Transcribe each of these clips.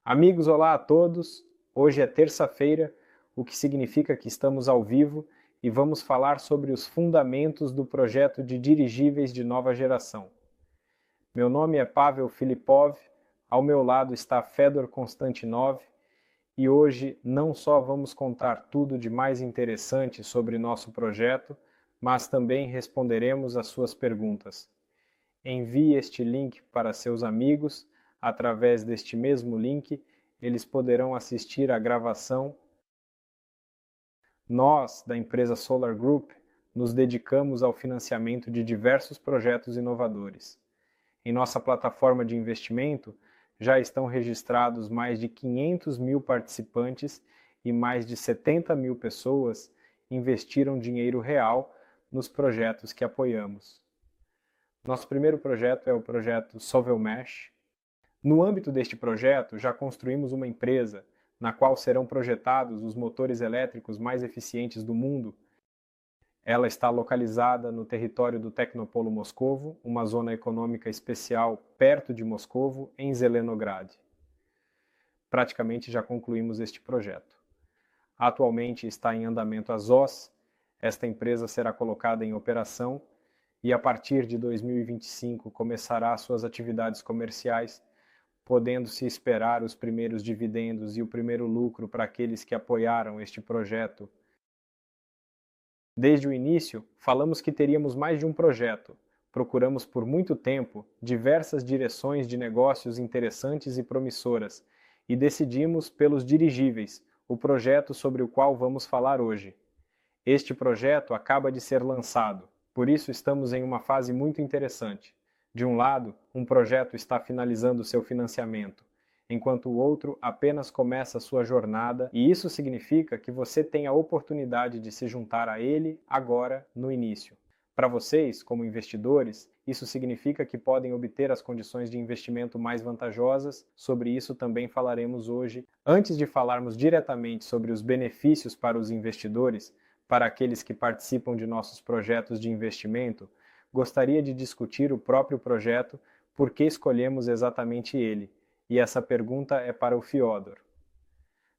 Amigos, olá a todos. Hoje é terça-feira, o que significa que estamos ao vivo e vamos falar sobre os fundamentos do projeto de dirigíveis de nova geração. Meu nome é Pavel Filipov, ao meu lado está Fedor Konstantinov e hoje não só vamos contar tudo de mais interessante sobre nosso projeto, mas também responderemos às suas perguntas. Envie este link para seus amigos. Através deste mesmo link, eles poderão assistir à gravação. Nós, da empresa Solar Group, nos dedicamos ao financiamento de diversos projetos inovadores. Em nossa plataforma de investimento, já estão registrados mais de 500 mil participantes e mais de 70 mil pessoas investiram dinheiro real nos projetos que apoiamos. Nosso primeiro projeto é o projeto Sovelmesh. No âmbito deste projeto, já construímos uma empresa na qual serão projetados os motores elétricos mais eficientes do mundo. Ela está localizada no território do Tecnopolo Moscovo, uma zona econômica especial perto de Moscovo, em Zelenograd. Praticamente já concluímos este projeto. Atualmente está em andamento a ZOS. Esta empresa será colocada em operação e a partir de 2025 começará suas atividades comerciais, podendo-se esperar os primeiros dividendos e o primeiro lucro para aqueles que apoiaram este projeto. Desde o início, falamos que teríamos mais de um projeto. Procuramos por muito tempo diversas direções de negócios interessantes e promissoras e decidimos pelos dirigíveis, o projeto sobre o qual vamos falar hoje. Este projeto acaba de ser lançado, por isso estamos em uma fase muito interessante. De um lado, um projeto está finalizando seu financiamento, enquanto o outro apenas começa sua jornada, e isso significa que você tem a oportunidade de se juntar a ele agora, no início. Para vocês, como investidores, isso significa que podem obter as condições de investimento mais vantajosas. Sobre isso também falaremos hoje. Antes de falarmos diretamente sobre os benefícios para os investidores, para aqueles que participam de nossos projetos de investimento, gostaria de discutir o próprio projeto, por que escolhemos exatamente ele, e essa pergunta é para o Fyodor.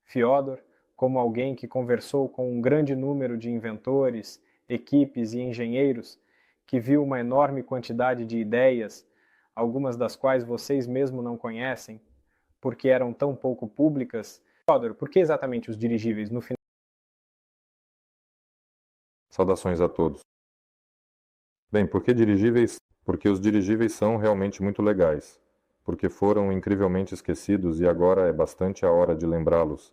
Fyodor, como alguém que conversou com um grande número de inventores, equipes e engenheiros, que viu uma enorme quantidade de ideias, algumas das quais vocês mesmo não conhecem, porque eram tão pouco públicas. Fyodor, por que exatamente os dirigíveis no final? Saudações a todos. Bem, por que dirigíveis? Porque os dirigíveis são realmente muito legais, porque foram incrivelmente esquecidos e agora é bastante a hora de lembrá-los.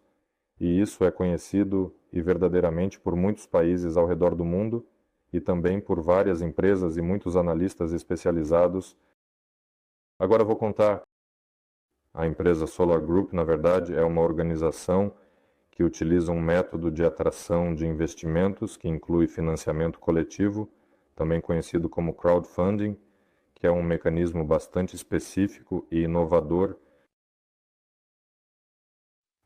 E isso é conhecido e verdadeiramente por muitos países ao redor do mundo e também por várias empresas e muitos analistas especializados. Agora vou contar. A empresa Solar Group, na verdade, é uma organização que utiliza um método de atração de investimentos que inclui financiamento coletivo, também conhecido como crowdfunding, que é um mecanismo bastante específico e inovador.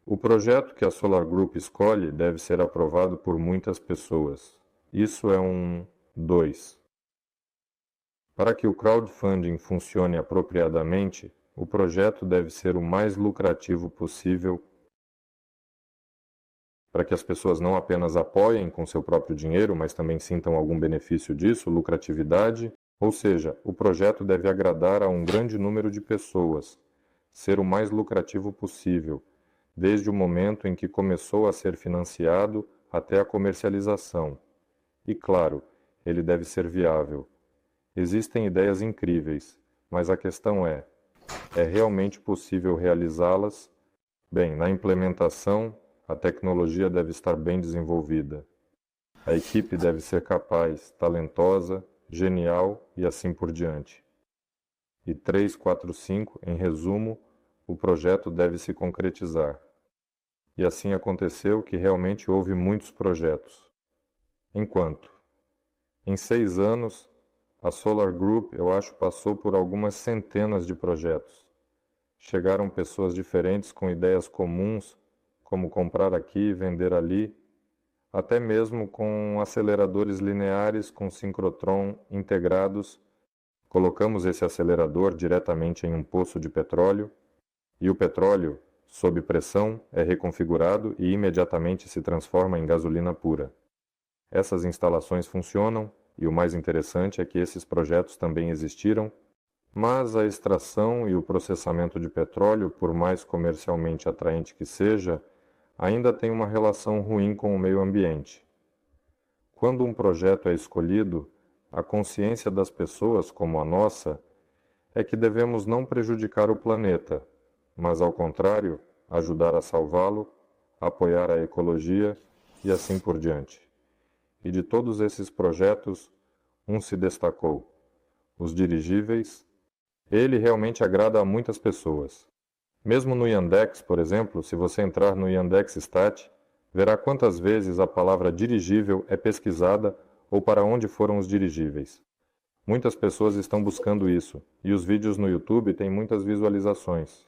O projeto que a Solar Group escolhe deve ser aprovado por muitas pessoas. Isso é um 2. Para que o crowdfunding funcione apropriadamente, o projeto deve ser o mais lucrativo possível para que as pessoas não apenas apoiem com seu próprio dinheiro, mas também sintam algum benefício disso, lucratividade. Ou seja, o projeto deve agradar a um grande número de pessoas, ser o mais lucrativo possível, desde o momento em que começou a ser financiado até a comercialização. E claro, ele deve ser viável. Existem ideias incríveis, mas a questão é realmente possível realizá-las? Bem, na implementação, a tecnologia deve estar bem desenvolvida. A equipe deve ser capaz, talentosa, genial e assim por diante. E 3, 4, 5, em resumo, o projeto deve se concretizar. E assim aconteceu que realmente houve muitos projetos. Enquanto, em 6 anos, a Solar Group, eu acho, passou por algumas centenas de projetos. Chegaram pessoas diferentes com ideias comuns, como comprar aqui, vender ali, até mesmo com aceleradores lineares com sincrotron integrados. Colocamos esse acelerador diretamente em um poço de petróleo, e o petróleo sob pressão, é reconfigurado e imediatamente se transforma em gasolina pura. Essas instalações funcionam, e o mais interessante é que esses projetos também existiram, mas a extração e o processamento de petróleo, por mais comercialmente atraente que seja, ainda tem uma relação ruim com o meio ambiente. Quando um projeto é escolhido, a consciência das pessoas, como a nossa, é que devemos não prejudicar o planeta, mas, ao contrário, ajudar a salvá-lo, apoiar a ecologia e assim por diante. E de todos esses projetos, um se destacou: os dirigíveis. Ele realmente agrada a muitas pessoas. Mesmo no Yandex, por exemplo, se você entrar no Yandex Stat, verá quantas vezes a palavra dirigível é pesquisada ou para onde foram os dirigíveis. Muitas pessoas estão buscando isso, e os vídeos no YouTube têm muitas visualizações.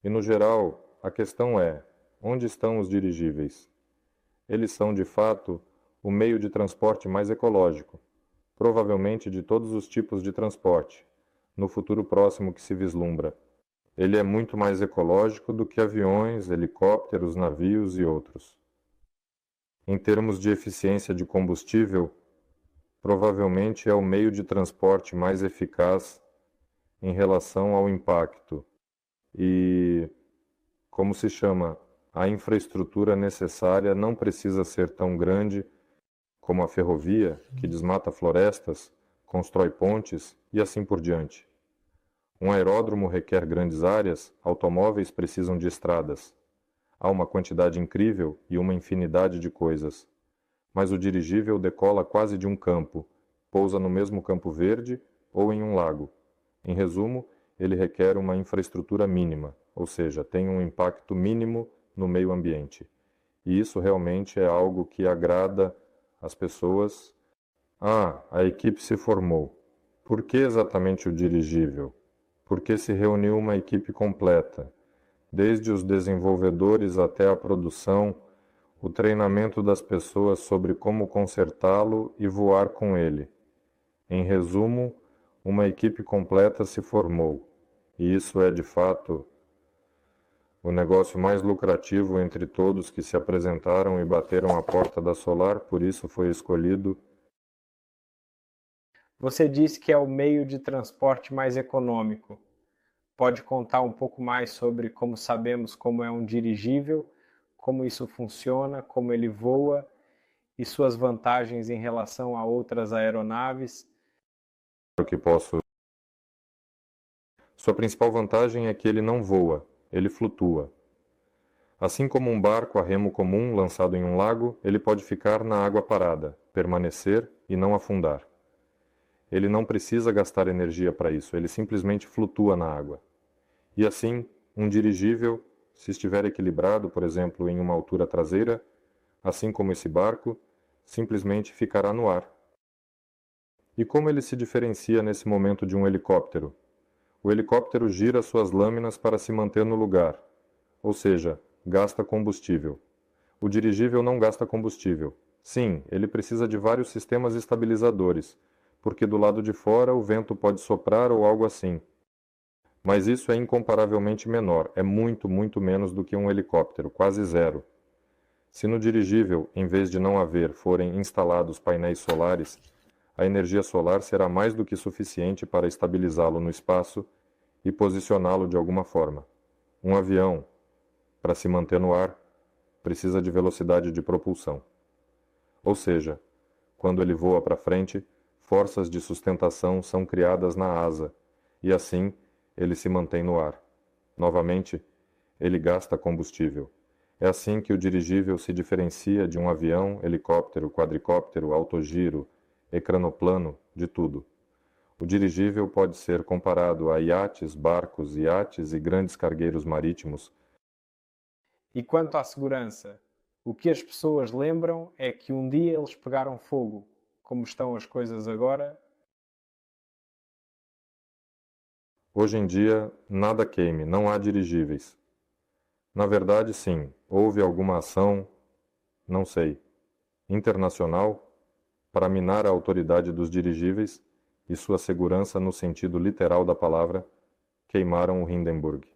E no geral, a questão é: onde estão os dirigíveis? Eles são, de fato, o meio de transporte mais ecológico, provavelmente de todos os tipos de transporte, no futuro próximo que se vislumbra. Ele é muito mais ecológico do que aviões, helicópteros, navios e outros. Em termos de eficiência de combustível, provavelmente é o meio de transporte mais eficaz em relação ao impacto e, como se chama, a infraestrutura necessária não precisa ser tão grande como a ferrovia, que desmata florestas, constrói pontes e assim por diante. Um aeródromo requer grandes áreas, automóveis precisam de estradas. Há uma quantidade incrível e uma infinidade de coisas. Mas o dirigível decola quase de um campo, pousa no mesmo campo verde ou em um lago. Em resumo, ele requer uma infraestrutura mínima, ou seja, tem um impacto mínimo no meio ambiente. E isso realmente é algo que agrada as pessoas. A equipe se formou. Por que exatamente o dirigível? Porque se reuniu uma equipe completa, desde os desenvolvedores até a produção, o treinamento das pessoas sobre como consertá-lo e voar com ele. Em resumo, uma equipe completa se formou, e isso é, de fato, o negócio mais lucrativo entre todos que se apresentaram e bateram a porta da Solar, por isso foi escolhido. Você disse que é o meio de transporte mais econômico. Pode contar um pouco mais sobre como sabemos como é um dirigível, como isso funciona, como ele voa e suas vantagens em relação a outras aeronaves? Que posso. Sua principal vantagem é que ele não voa, ele flutua. Assim como um barco a remo comum lançado em um lago, ele pode ficar na água parada, permanecer e não afundar. Ele não precisa gastar energia para isso, ele simplesmente flutua na água. E assim, um dirigível, se estiver equilibrado, por exemplo, em uma altura traseira, assim como esse barco, simplesmente ficará no ar. E como ele se diferencia nesse momento de um helicóptero? O helicóptero gira suas lâminas para se manter no lugar, ou seja, gasta combustível. O dirigível não gasta combustível. Sim, ele precisa de vários sistemas estabilizadores, porque do lado de fora o vento pode soprar ou algo assim. Mas isso é incomparavelmente menor, é muito, muito menos do que um helicóptero, quase zero. Se no dirigível, em vez de não haver, forem instalados painéis solares, a energia solar será mais do que suficiente para estabilizá-lo no espaço e posicioná-lo de alguma forma. Um avião, para se manter no ar, precisa de velocidade de propulsão. Ou seja, quando ele voa para frente, forças de sustentação são criadas na asa, e assim ele se mantém no ar. Novamente, ele gasta combustível. É assim que o dirigível se diferencia de um avião, helicóptero, quadricóptero, autogiro, ecranoplano, de tudo. O dirigível pode ser comparado a iates, barcos, iates e grandes cargueiros marítimos. E quanto à segurança, o que as pessoas lembram é que um dia eles pegaram fogo. Como estão as coisas agora? Hoje em dia, nada queime, não há dirigíveis. Na verdade, sim, houve alguma ação, não sei, internacional, para minar a autoridade dos dirigíveis e sua segurança no sentido literal da palavra, queimaram o Hindenburg.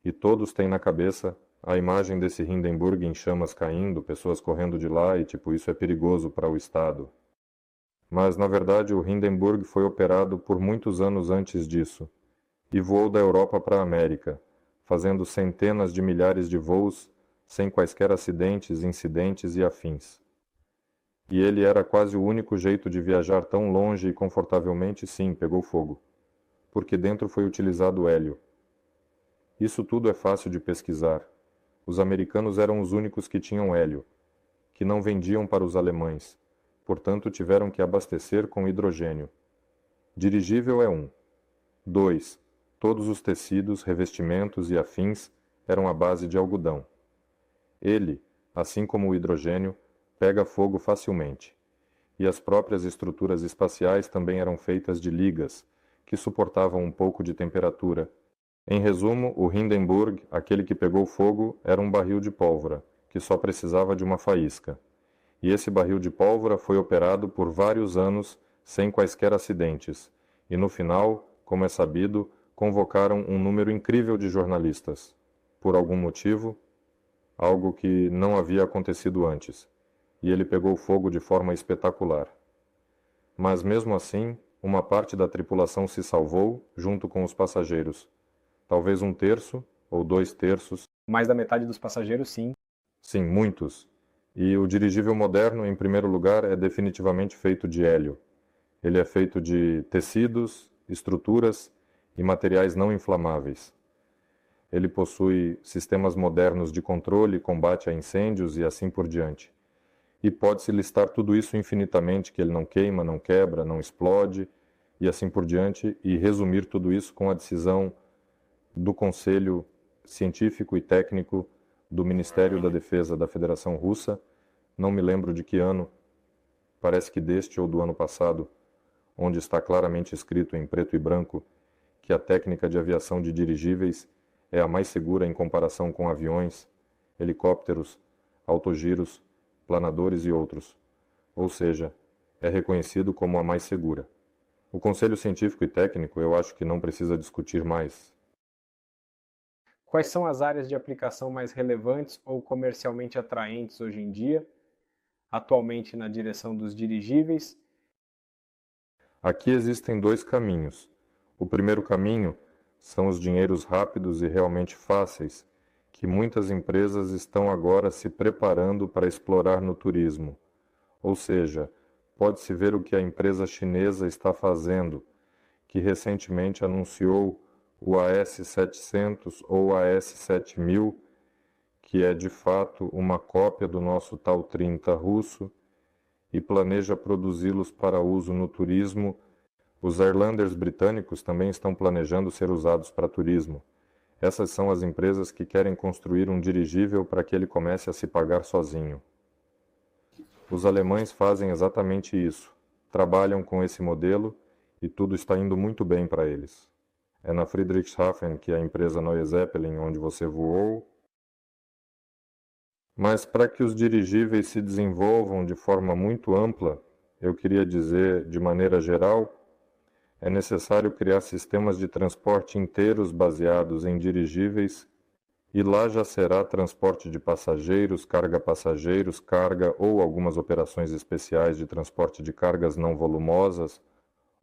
e todos têm na cabeça a imagem desse Hindenburg em chamas caindo, pessoas correndo de lá e tipo, isso é perigoso para o Estado. Mas, na verdade, o Hindenburg foi operado por muitos anos antes disso e voou da Europa para a América, fazendo centenas de milhares de voos sem quaisquer acidentes, incidentes e afins. E ele era quase o único jeito de viajar tão longe e confortavelmente, sim, pegou fogo, porque dentro foi utilizado hélio. Isso tudo é fácil de pesquisar. Os americanos eram os únicos que tinham hélio, que não vendiam para os alemães, portanto tiveram que abastecer com hidrogênio. Dirigível é um. 2. Todos os tecidos, revestimentos e afins eram à base de algodão. Ele, assim como o hidrogênio, pega fogo facilmente. E as próprias estruturas espaciais também eram feitas de ligas, que suportavam um pouco de temperatura. Em resumo, o Hindenburg, aquele que pegou fogo, era um barril de pólvora, que só precisava de uma faísca. E esse barril de pólvora foi operado por vários anos sem quaisquer acidentes. E no final, como é sabido, convocaram um número incrível de jornalistas. Por algum motivo, algo que não havia acontecido antes. E ele pegou fogo de forma espetacular. Mas mesmo assim, uma parte da tripulação se salvou junto com os passageiros. Talvez um terço ou 2/3. Mais da metade dos passageiros, sim. Sim, muitos. E o dirigível moderno, em primeiro lugar, é definitivamente feito de hélio. Ele é feito de tecidos, estruturas e materiais não inflamáveis. Ele possui sistemas modernos de controle, combate a incêndios e assim por diante. E pode-se listar tudo isso infinitamente, que ele não queima, não quebra, não explode, e assim por diante, e resumir tudo isso com a decisão do Conselho Científico e Técnico do Ministério da Defesa da Federação Russa, não me lembro de que ano, parece que deste ou do ano passado, onde está claramente escrito em preto e branco que a técnica de aviação de dirigíveis é a mais segura em comparação com aviões, helicópteros, autogiros, planadores e outros, ou seja, é reconhecido como a mais segura. O Conselho Científico e Técnico eu acho que não precisa discutir mais. Quais são as áreas de aplicação mais relevantes ou comercialmente atraentes hoje em dia, atualmente na direção dos dirigíveis? Aqui existem dois caminhos. O primeiro caminho são os dinheiros rápidos e realmente fáceis, que muitas empresas estão agora se preparando para explorar no turismo. Ou seja, pode-se ver o que a empresa chinesa está fazendo, que recentemente anunciou o AS700 ou AS7000, que é de fato uma cópia do nosso TAU-30 russo, e planeja produzi-los para uso no turismo. Os Airlanders britânicos também estão planejando ser usados para turismo. Essas são as empresas que querem construir um dirigível para que ele comece a se pagar sozinho. Os alemães fazem exatamente isso. Trabalham com esse modelo e tudo está indo muito bem para eles. É na Friedrichshafen, que é a empresa Neue Zeppelin, onde você voou. Mas para que os dirigíveis se desenvolvam de forma muito ampla, eu queria dizer, de maneira geral, é necessário criar sistemas de transporte inteiros baseados em dirigíveis, e lá já será transporte de passageiros, carga ou algumas operações especiais de transporte de cargas não volumosas,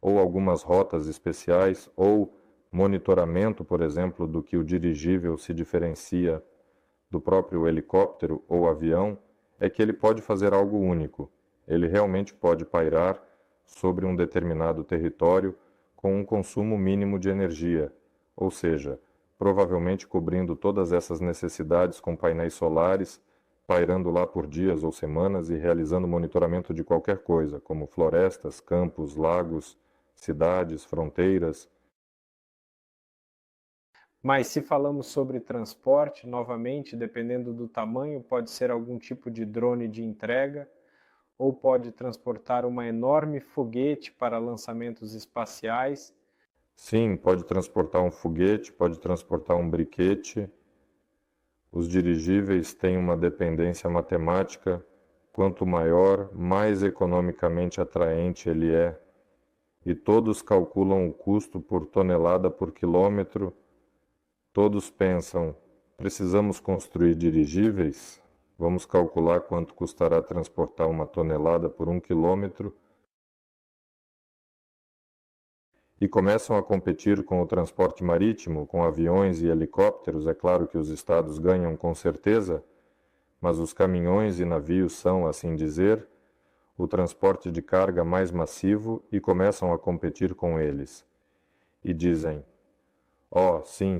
ou algumas rotas especiais, ou monitoramento, por exemplo, do que o dirigível se diferencia do próprio helicóptero ou avião, é que ele pode fazer algo único. Ele realmente pode pairar sobre um determinado território com um consumo mínimo de energia, ou seja, provavelmente cobrindo todas essas necessidades com painéis solares, pairando lá por dias ou semanas e realizando monitoramento de qualquer coisa, como florestas, campos, lagos, cidades, fronteiras. Mas se falamos sobre transporte, novamente, dependendo do tamanho, pode ser algum tipo de drone de entrega, ou pode transportar uma enorme foguete para lançamentos espaciais. Sim, pode transportar um foguete, pode transportar um briquete. Os dirigíveis têm uma dependência matemática. Quanto maior, mais economicamente atraente ele é. E todos calculam o custo por tonelada por quilômetro. Todos pensam, precisamos construir dirigíveis? Vamos calcular quanto custará transportar uma tonelada por 1 quilômetro e começam a competir com o transporte marítimo, com aviões e helicópteros. É claro que os estados ganham com certeza, mas os caminhões e navios são, assim dizer, o transporte de carga mais massivo e começam a competir com eles. E dizem,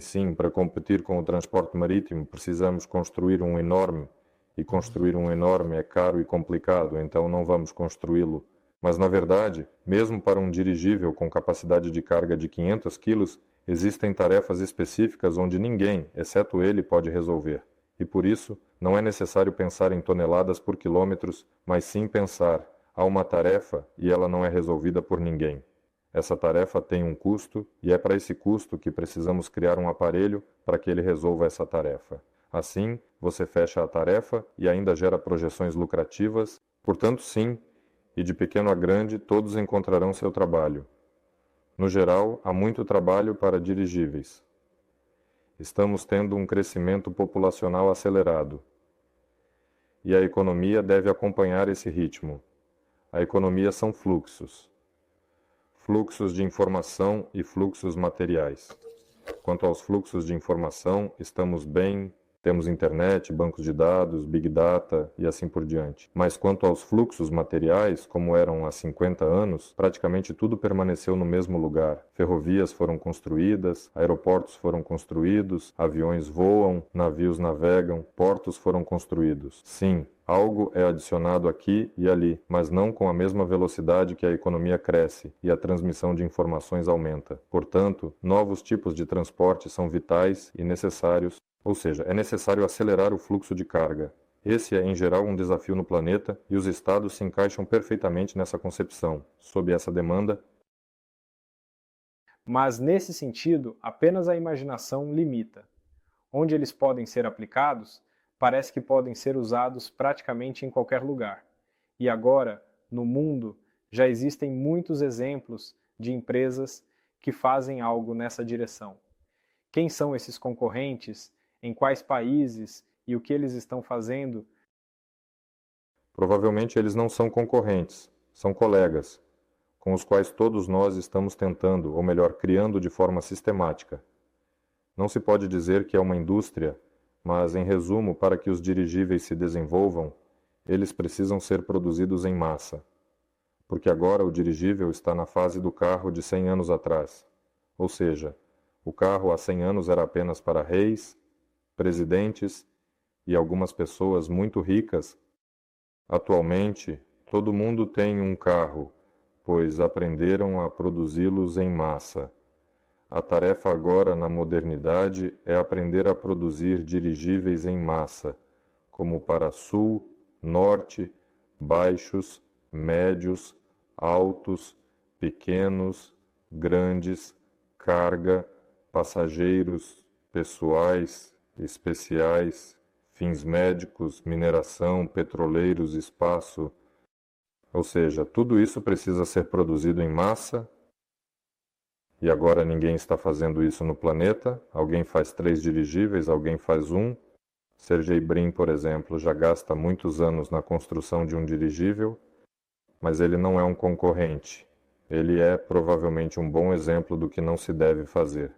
sim, para competir com o transporte marítimo precisamos construir um enorme, e construir um enorme é caro e complicado, então não vamos construí-lo. Mas, na verdade, mesmo para um dirigível com capacidade de carga de 500 quilos, existem tarefas específicas onde ninguém, exceto ele, pode resolver. E por isso, não é necessário pensar em toneladas por quilômetros, mas sim pensar, há uma tarefa e ela não é resolvida por ninguém. Essa tarefa tem um custo e é para esse custo que precisamos criar um aparelho para que ele resolva essa tarefa. Assim, você fecha a tarefa e ainda gera projeções lucrativas. Portanto, sim, e de pequeno a grande, todos encontrarão seu trabalho. No geral, há muito trabalho para dirigíveis. Estamos tendo um crescimento populacional acelerado. E a economia deve acompanhar esse ritmo. A economia são fluxos. Fluxos de informação e fluxos materiais. Quanto aos fluxos de informação, estamos bem, temos internet, bancos de dados, big data e assim por diante. Mas quanto aos fluxos materiais, como eram há 50 anos, praticamente tudo permaneceu no mesmo lugar. Ferrovias foram construídas, aeroportos foram construídos, aviões voam, navios navegam, portos foram construídos. Sim, algo é adicionado aqui e ali, mas não com a mesma velocidade que a economia cresce e a transmissão de informações aumenta. Portanto, novos tipos de transporte são vitais e necessários, ou seja, é necessário acelerar o fluxo de carga. Esse é, em geral, um desafio no planeta e os estados se encaixam perfeitamente nessa concepção, sob essa demanda. Mas, nesse sentido, apenas a imaginação limita. Onde eles podem ser aplicados, parece que podem ser usados praticamente em qualquer lugar. E agora, no mundo, já existem muitos exemplos de empresas que fazem algo nessa direção. Quem são esses concorrentes? Em quais países e o que eles estão fazendo? Provavelmente eles não são concorrentes, são colegas, com os quais todos nós estamos tentando, ou melhor, criando de forma sistemática. Não se pode dizer que é uma indústria, mas, em resumo, para que os dirigíveis se desenvolvam, eles precisam ser produzidos em massa. Porque agora o dirigível está na fase do carro de 100 anos atrás. Ou seja, o carro há 100 anos era apenas para reis, presidentes e algumas pessoas muito ricas. Atualmente, todo mundo tem um carro, pois aprenderam a produzi-los em massa. A tarefa agora na modernidade é aprender a produzir dirigíveis em massa, como para sul, norte, baixos, médios, altos, pequenos, grandes, carga, passageiros, pessoais, especiais, fins médicos, mineração, petroleiros, espaço. Ou seja, tudo isso precisa ser produzido em massa. E agora ninguém está fazendo isso no planeta. Alguém faz 3 dirigíveis, alguém faz um. Sergey Brin, por exemplo, já gasta muitos anos na construção de um dirigível, mas ele não é um concorrente. Ele é provavelmente um bom exemplo do que não se deve fazer.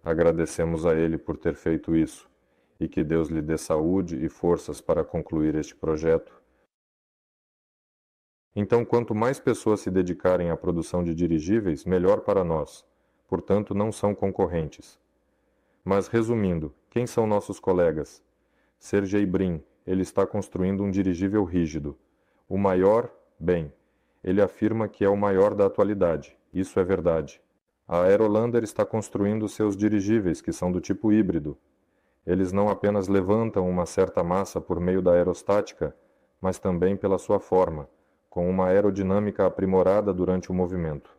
Agradecemos a ele por ter feito isso, e que Deus lhe dê saúde e forças para concluir este projeto. Então, quanto mais pessoas se dedicarem à produção de dirigíveis, melhor para nós. Portanto, não são concorrentes. Mas, resumindo, quem são nossos colegas? Sergey Brin, ele está construindo um dirigível rígido. O maior, bem, ele afirma que é o maior da atualidade. Isso é verdade. A Aerolander está construindo seus dirigíveis, que são do tipo híbrido. Eles não apenas levantam uma certa massa por meio da aerostática, mas também pela sua forma, com uma aerodinâmica aprimorada durante o movimento.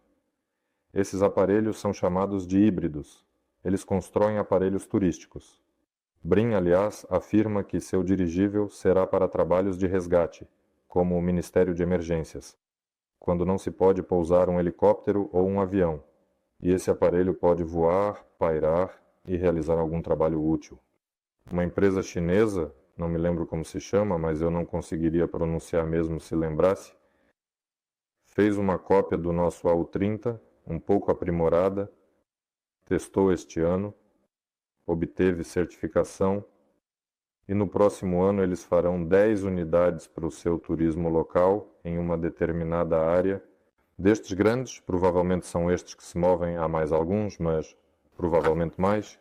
Esses aparelhos são chamados de híbridos. Eles constroem aparelhos turísticos. Brin, aliás, afirma que seu dirigível será para trabalhos de resgate, como o Ministério de Emergências, quando não se pode pousar um helicóptero ou um avião, e esse aparelho pode voar, pairar, e realizar algum trabalho útil. Uma empresa chinesa, não me lembro como se chama, mas eu não conseguiria pronunciar mesmo se lembrasse, fez uma cópia do nosso AU30, um pouco aprimorada, testou este ano, obteve certificação e no próximo ano eles farão 10 unidades para o seu turismo local em uma determinada área. Destes grandes, provavelmente são estes que se movem, há mais alguns, mas provavelmente mais.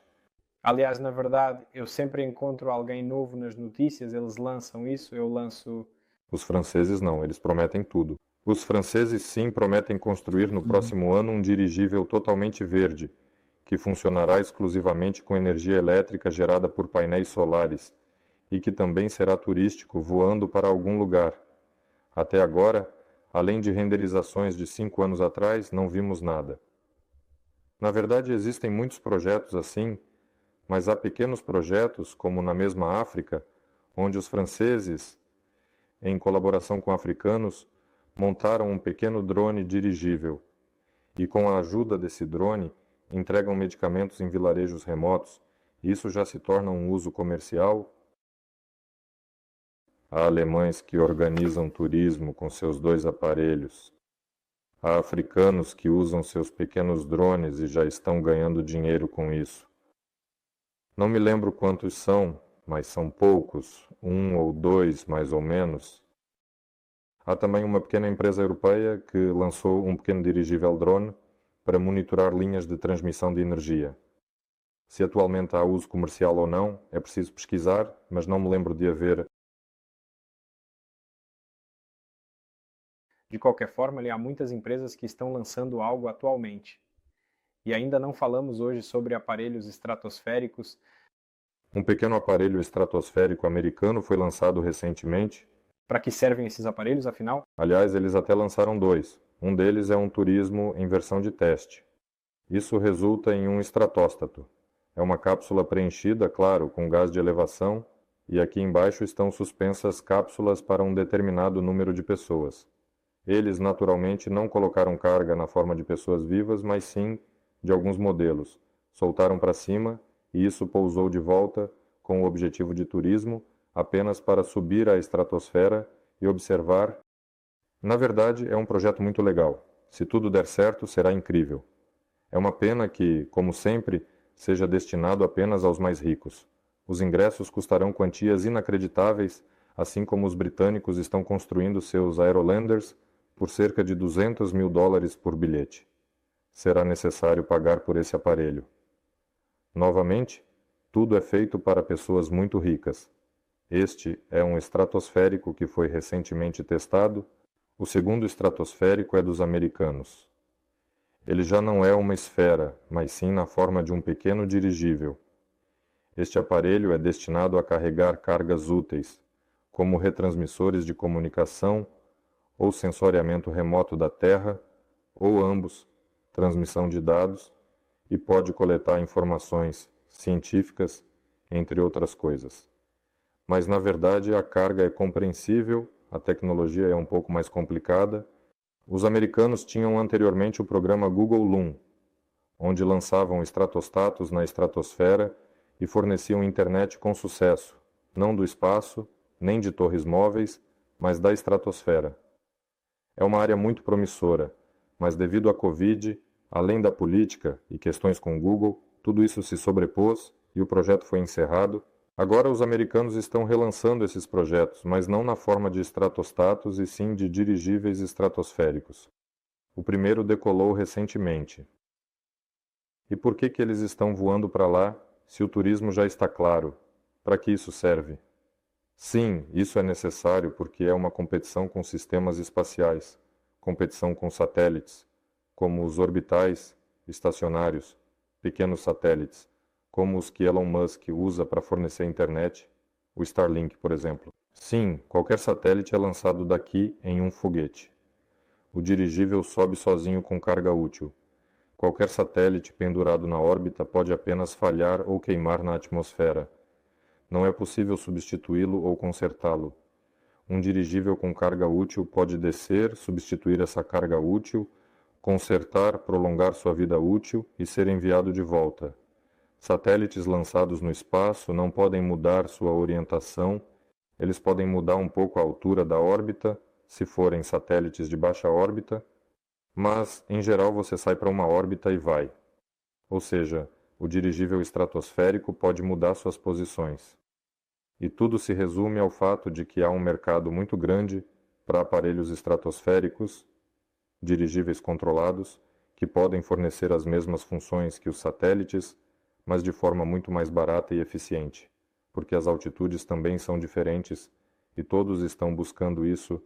Aliás, na verdade, eu sempre encontro alguém novo nas notícias, eles lançam isso, eu lanço... Os franceses não, eles prometem tudo. Os franceses sim prometem construir no próximo ano um dirigível totalmente verde, que funcionará exclusivamente com energia elétrica gerada por painéis solares e que também será turístico, voando para algum lugar. Até agora, além de renderizações de 5 anos atrás, não vimos nada. Na verdade, existem muitos projetos assim, mas há pequenos projetos, como na mesma África, onde os franceses, em colaboração com africanos, montaram um pequeno drone dirigível e, com a ajuda desse drone, entregam medicamentos em vilarejos remotos. Isso já se torna um uso comercial. Há alemães que organizam turismo com seus 2 aparelhos. Há africanos que usam seus pequenos drones e já estão ganhando dinheiro com isso. Não me lembro quantos são, mas são poucos, 1 ou 2 mais ou menos. Há também uma pequena empresa europeia que lançou um pequeno dirigível drone para monitorar linhas de transmissão de energia. Se atualmente há uso comercial ou não, é preciso pesquisar, mas não me lembro de haver. De qualquer forma, há muitas empresas que estão lançando algo atualmente. E ainda não falamos hoje sobre aparelhos estratosféricos. Um pequeno aparelho estratosférico americano foi lançado recentemente. Para que servem esses aparelhos, afinal? Aliás, eles até lançaram 2. Um deles é um turismo em versão de teste. Isso resulta em um estratóstato. É uma cápsula preenchida, claro, com gás de elevação, e aqui embaixo estão suspensas cápsulas para um determinado número de pessoas. Eles, naturalmente, não colocaram carga na forma de pessoas vivas, mas sim de alguns modelos. Soltaram para cima e isso pousou de volta com o objetivo de turismo, apenas para subir à estratosfera e observar. Na verdade, é um projeto muito legal. Se tudo der certo, será incrível. É uma pena que, como sempre, seja destinado apenas aos mais ricos. Os ingressos custarão quantias inacreditáveis, assim como os britânicos estão construindo seus Aerolanders por cerca de $200 mil por bilhete. Será necessário pagar por esse aparelho. Novamente, tudo é feito para pessoas muito ricas. Este é um estratosférico que foi recentemente testado. O segundo estratosférico é dos americanos. Ele já não é uma esfera, mas sim na forma de um pequeno dirigível. Este aparelho é destinado a carregar cargas úteis, como retransmissores de comunicação ou sensoriamento remoto da Terra, ou ambos, transmissão de dados, e pode coletar informações científicas, entre outras coisas. Mas, na verdade, a carga é compreensível, a tecnologia é um pouco mais complicada. Os americanos tinham anteriormente o programa Google Loon, onde lançavam estratostatos na estratosfera e forneciam internet com sucesso, não do espaço, nem de torres móveis, mas da estratosfera. É uma área muito promissora, mas devido à Covid, além da política e questões com o Google, tudo isso se sobrepôs e o projeto foi encerrado. Agora os americanos estão relançando esses projetos, mas não na forma de estratostatos e sim de dirigíveis estratosféricos. O primeiro decolou recentemente. E por que eles estão voando para lá, se o turismo já está claro? Para que isso serve? Sim, isso é necessário porque é uma competição com sistemas espaciais, competição com satélites, como os orbitais, estacionários, pequenos satélites, como os que Elon Musk usa para fornecer internet, o Starlink, por exemplo. Sim, qualquer satélite é lançado daqui em um foguete. O dirigível sobe sozinho com carga útil. Qualquer satélite pendurado na órbita pode apenas falhar ou queimar na atmosfera. Não é possível substituí-lo ou consertá-lo. Um dirigível com carga útil pode descer, substituir essa carga útil, consertar, prolongar sua vida útil e ser enviado de volta. Satélites lançados no espaço não podem mudar sua orientação, eles podem mudar um pouco a altura da órbita, se forem satélites de baixa órbita, mas em geral você sai para uma órbita e vai. Ou seja, o dirigível estratosférico pode mudar suas posições. E tudo se resume ao fato de que há um mercado muito grande para aparelhos estratosféricos, dirigíveis controlados, que podem fornecer as mesmas funções que os satélites, mas de forma muito mais barata e eficiente, porque as altitudes também são diferentes e todos estão buscando isso.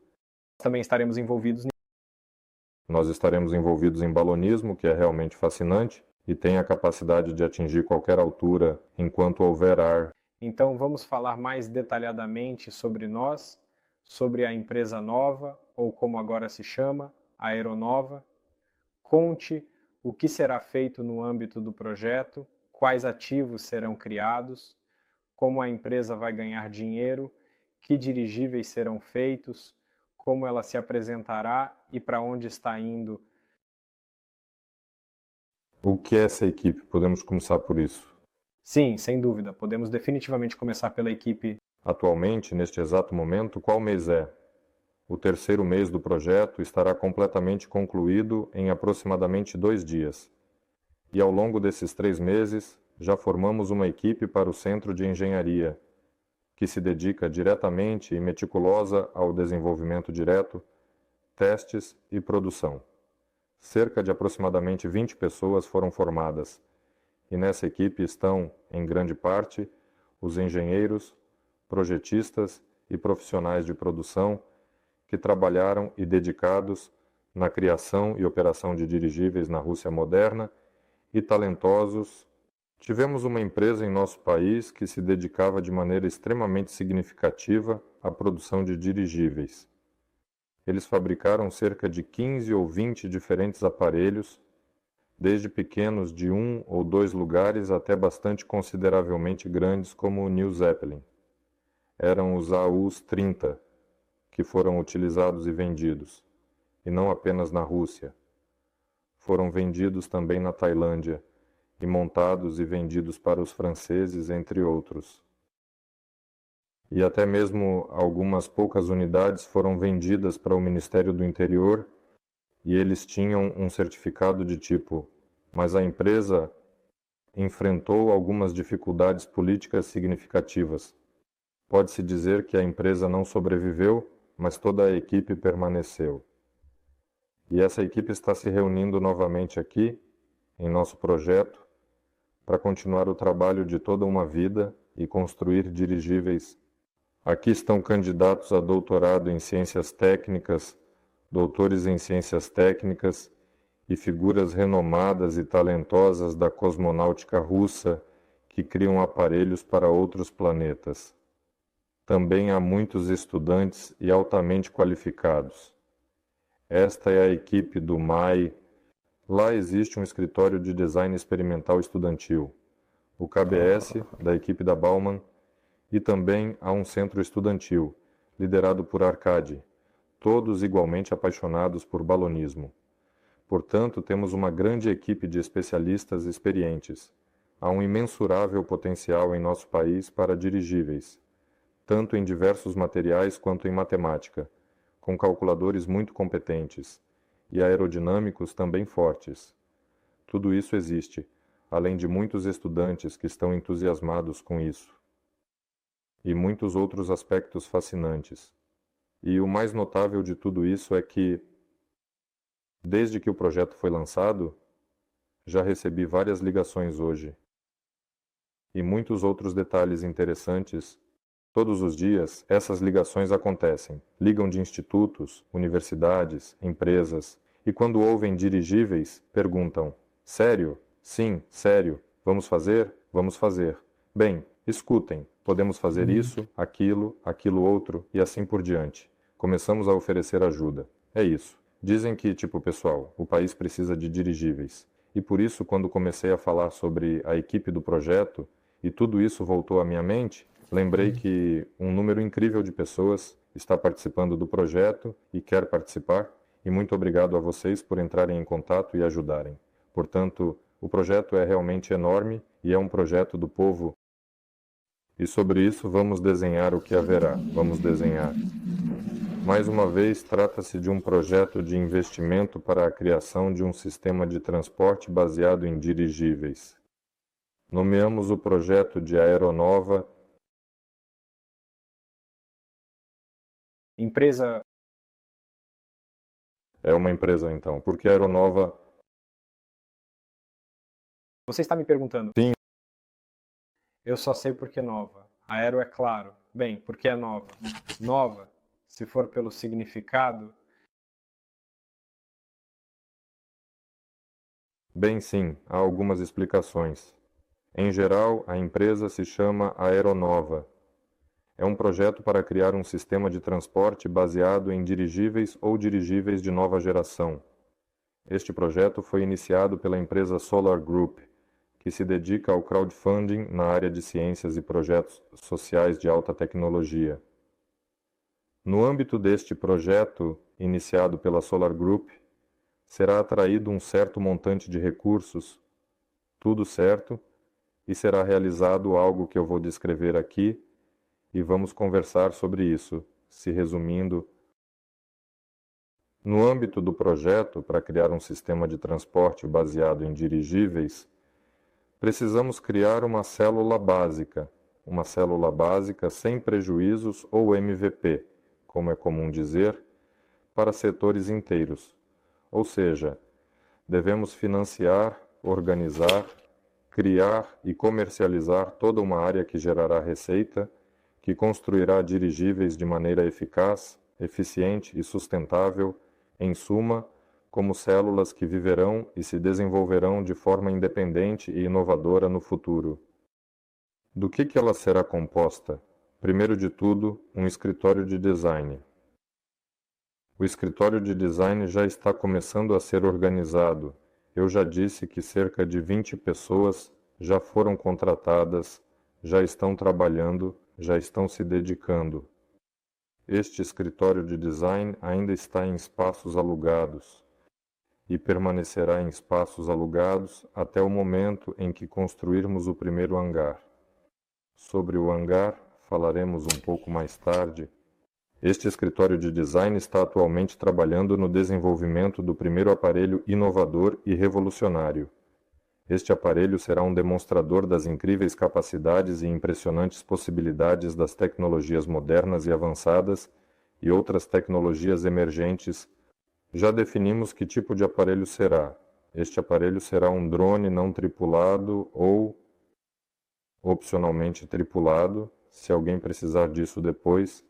Também estaremos envolvidos. Nós estaremos envolvidos em balonismo, que é realmente fascinante e tem a capacidade de atingir qualquer altura enquanto houver ar. Então vamos falar mais detalhadamente sobre nós, sobre a empresa nova, ou como agora se chama, a Aeronova. Conte o que será feito no âmbito do projeto, quais ativos serão criados, como a empresa vai ganhar dinheiro, que dirigíveis serão feitos, como ela se apresentará e para onde está indo. O que é essa equipe? Podemos começar por isso. Sim, sem dúvida. Podemos definitivamente começar pela equipe. Atualmente, neste exato momento, qual mês é? O terceiro mês do projeto estará completamente concluído em aproximadamente 2 dias. E ao longo desses 3 meses, já formamos uma equipe para o Centro de Engenharia, que se dedica diretamente e meticulosa ao desenvolvimento direto, testes e produção. Cerca de aproximadamente 20 pessoas foram formadas, e nessa equipe estão, em grande parte, os engenheiros, projetistas e profissionais de produção que trabalharam e dedicados na criação e operação de dirigíveis na Rússia moderna e talentosos. Tivemos uma empresa em nosso país que se dedicava de maneira extremamente significativa à produção de dirigíveis. Eles fabricaram cerca de 15 ou 20 diferentes aparelhos, desde pequenos de 1 ou 2 lugares até bastante consideravelmente grandes como o New Zeppelin. Eram os AUs-30 que foram utilizados e vendidos, e não apenas na Rússia. Foram vendidos também na Tailândia, e montados e vendidos para os franceses, entre outros. E até mesmo algumas poucas unidades foram vendidas para o Ministério do Interior, e eles tinham um certificado de tipo, mas a empresa enfrentou algumas dificuldades políticas significativas. Pode-se dizer que a empresa não sobreviveu, mas toda a equipe permaneceu. E essa equipe está se reunindo novamente aqui, em nosso projeto, para continuar o trabalho de toda uma vida e construir dirigíveis. Aqui estão candidatos a doutorado em ciências técnicas, doutores em ciências técnicas e figuras renomadas e talentosas da cosmonáutica russa que criam aparelhos para outros planetas. Também há muitos estudantes e altamente qualificados. Esta é a equipe do MAI. Lá existe um escritório de design experimental estudantil, o KBS, da equipe da Baumann, e também há um centro estudantil, liderado por Arkady, todos igualmente apaixonados por balonismo. Portanto, temos uma grande equipe de especialistas experientes. Há um imensurável potencial em nosso país para dirigíveis, tanto em diversos materiais quanto em matemática, com calculadores muito competentes, e aerodinâmicos também fortes. Tudo isso existe, além de muitos estudantes que estão entusiasmados com isso. E muitos outros aspectos fascinantes. E o mais notável de tudo isso é que, desde que o projeto foi lançado, já recebi várias ligações hoje. E muitos outros detalhes interessantes. Todos os dias, essas ligações acontecem. Ligam de institutos, universidades, empresas. E quando ouvem dirigíveis, perguntam: sério? Sim, sério. Vamos fazer? Vamos fazer. Bem, escutem. Podemos fazer isso, aquilo outro e assim por diante. Começamos a oferecer ajuda. É isso. Dizem que, tipo, pessoal, o país precisa de dirigíveis. E por isso, quando comecei a falar sobre a equipe do projeto, e tudo isso voltou à minha mente, lembrei que um número incrível de pessoas está participando do projeto e quer participar, e muito obrigado a vocês por entrarem em contato e ajudarem. Portanto, O projeto é realmente enorme e é um projeto do povo. E sobre isso vamos desenhar o que haverá. Vamos desenhar. Mais uma vez, trata-se de um projeto de investimento para a criação de um sistema de transporte baseado em dirigíveis. Nomeamos o projeto de Aeronova. Empresa. É uma empresa, então. Por que Aeronova? Você está me perguntando? Sim. Eu só sei porque é nova. Aero é claro. Bem, porque é nova. Nova, se for pelo significado. Bem, sim, há algumas explicações. Em geral, a empresa se chama Aeronova. É um projeto para criar um sistema de transporte baseado em dirigíveis ou dirigíveis de nova geração. Este projeto foi iniciado pela empresa Solar Group, que se dedica ao crowdfunding na área de ciências e projetos sociais de alta tecnologia. No âmbito deste projeto, iniciado pela Solar Group, será atraído um certo montante de recursos, tudo certo, e será realizado algo que eu vou descrever aqui, e vamos conversar sobre isso, se resumindo. No âmbito do projeto, para criar um sistema de transporte baseado em dirigíveis, precisamos criar uma célula básica sem prejuízos ou MVP, como é comum dizer, para setores inteiros. Ou seja, devemos financiar, organizar, criar e comercializar toda uma área que gerará receita, que construirá dirigíveis de maneira eficaz, eficiente e sustentável, em suma, como células que viverão e se desenvolverão de forma independente e inovadora no futuro. Do que ela será composta? Primeiro de tudo, um escritório de design. O escritório de design já está começando a ser organizado. Eu já disse que cerca de 20 pessoas já foram contratadas, já estão trabalhando, já estão se dedicando. Este escritório de design ainda está em espaços alugados e permanecerá em espaços alugados até o momento em que construirmos o primeiro hangar. Sobre o hangar falaremos um pouco mais tarde. Este escritório de design está atualmente trabalhando no desenvolvimento do primeiro aparelho inovador e revolucionário. Este aparelho será um demonstrador das incríveis capacidades e impressionantes possibilidades das tecnologias modernas e avançadas e outras tecnologias emergentes. Já definimos que tipo de aparelho será. Este aparelho será um drone não tripulado ou, opcionalmente tripulado, se alguém precisar disso depois,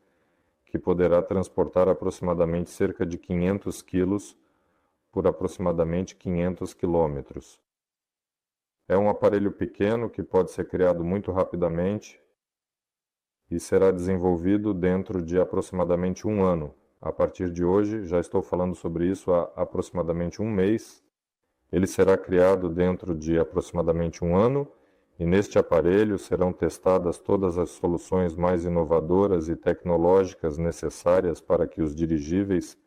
que poderá transportar aproximadamente cerca de 500 quilos por aproximadamente 500 quilômetros. É um aparelho pequeno que pode ser criado muito rapidamente e será desenvolvido dentro de aproximadamente um ano. A partir de hoje, já estou falando sobre isso há aproximadamente um mês. Ele será criado dentro de aproximadamente um ano e neste aparelho serão testadas todas as soluções mais inovadoras e tecnológicas necessárias para que os dirigíveis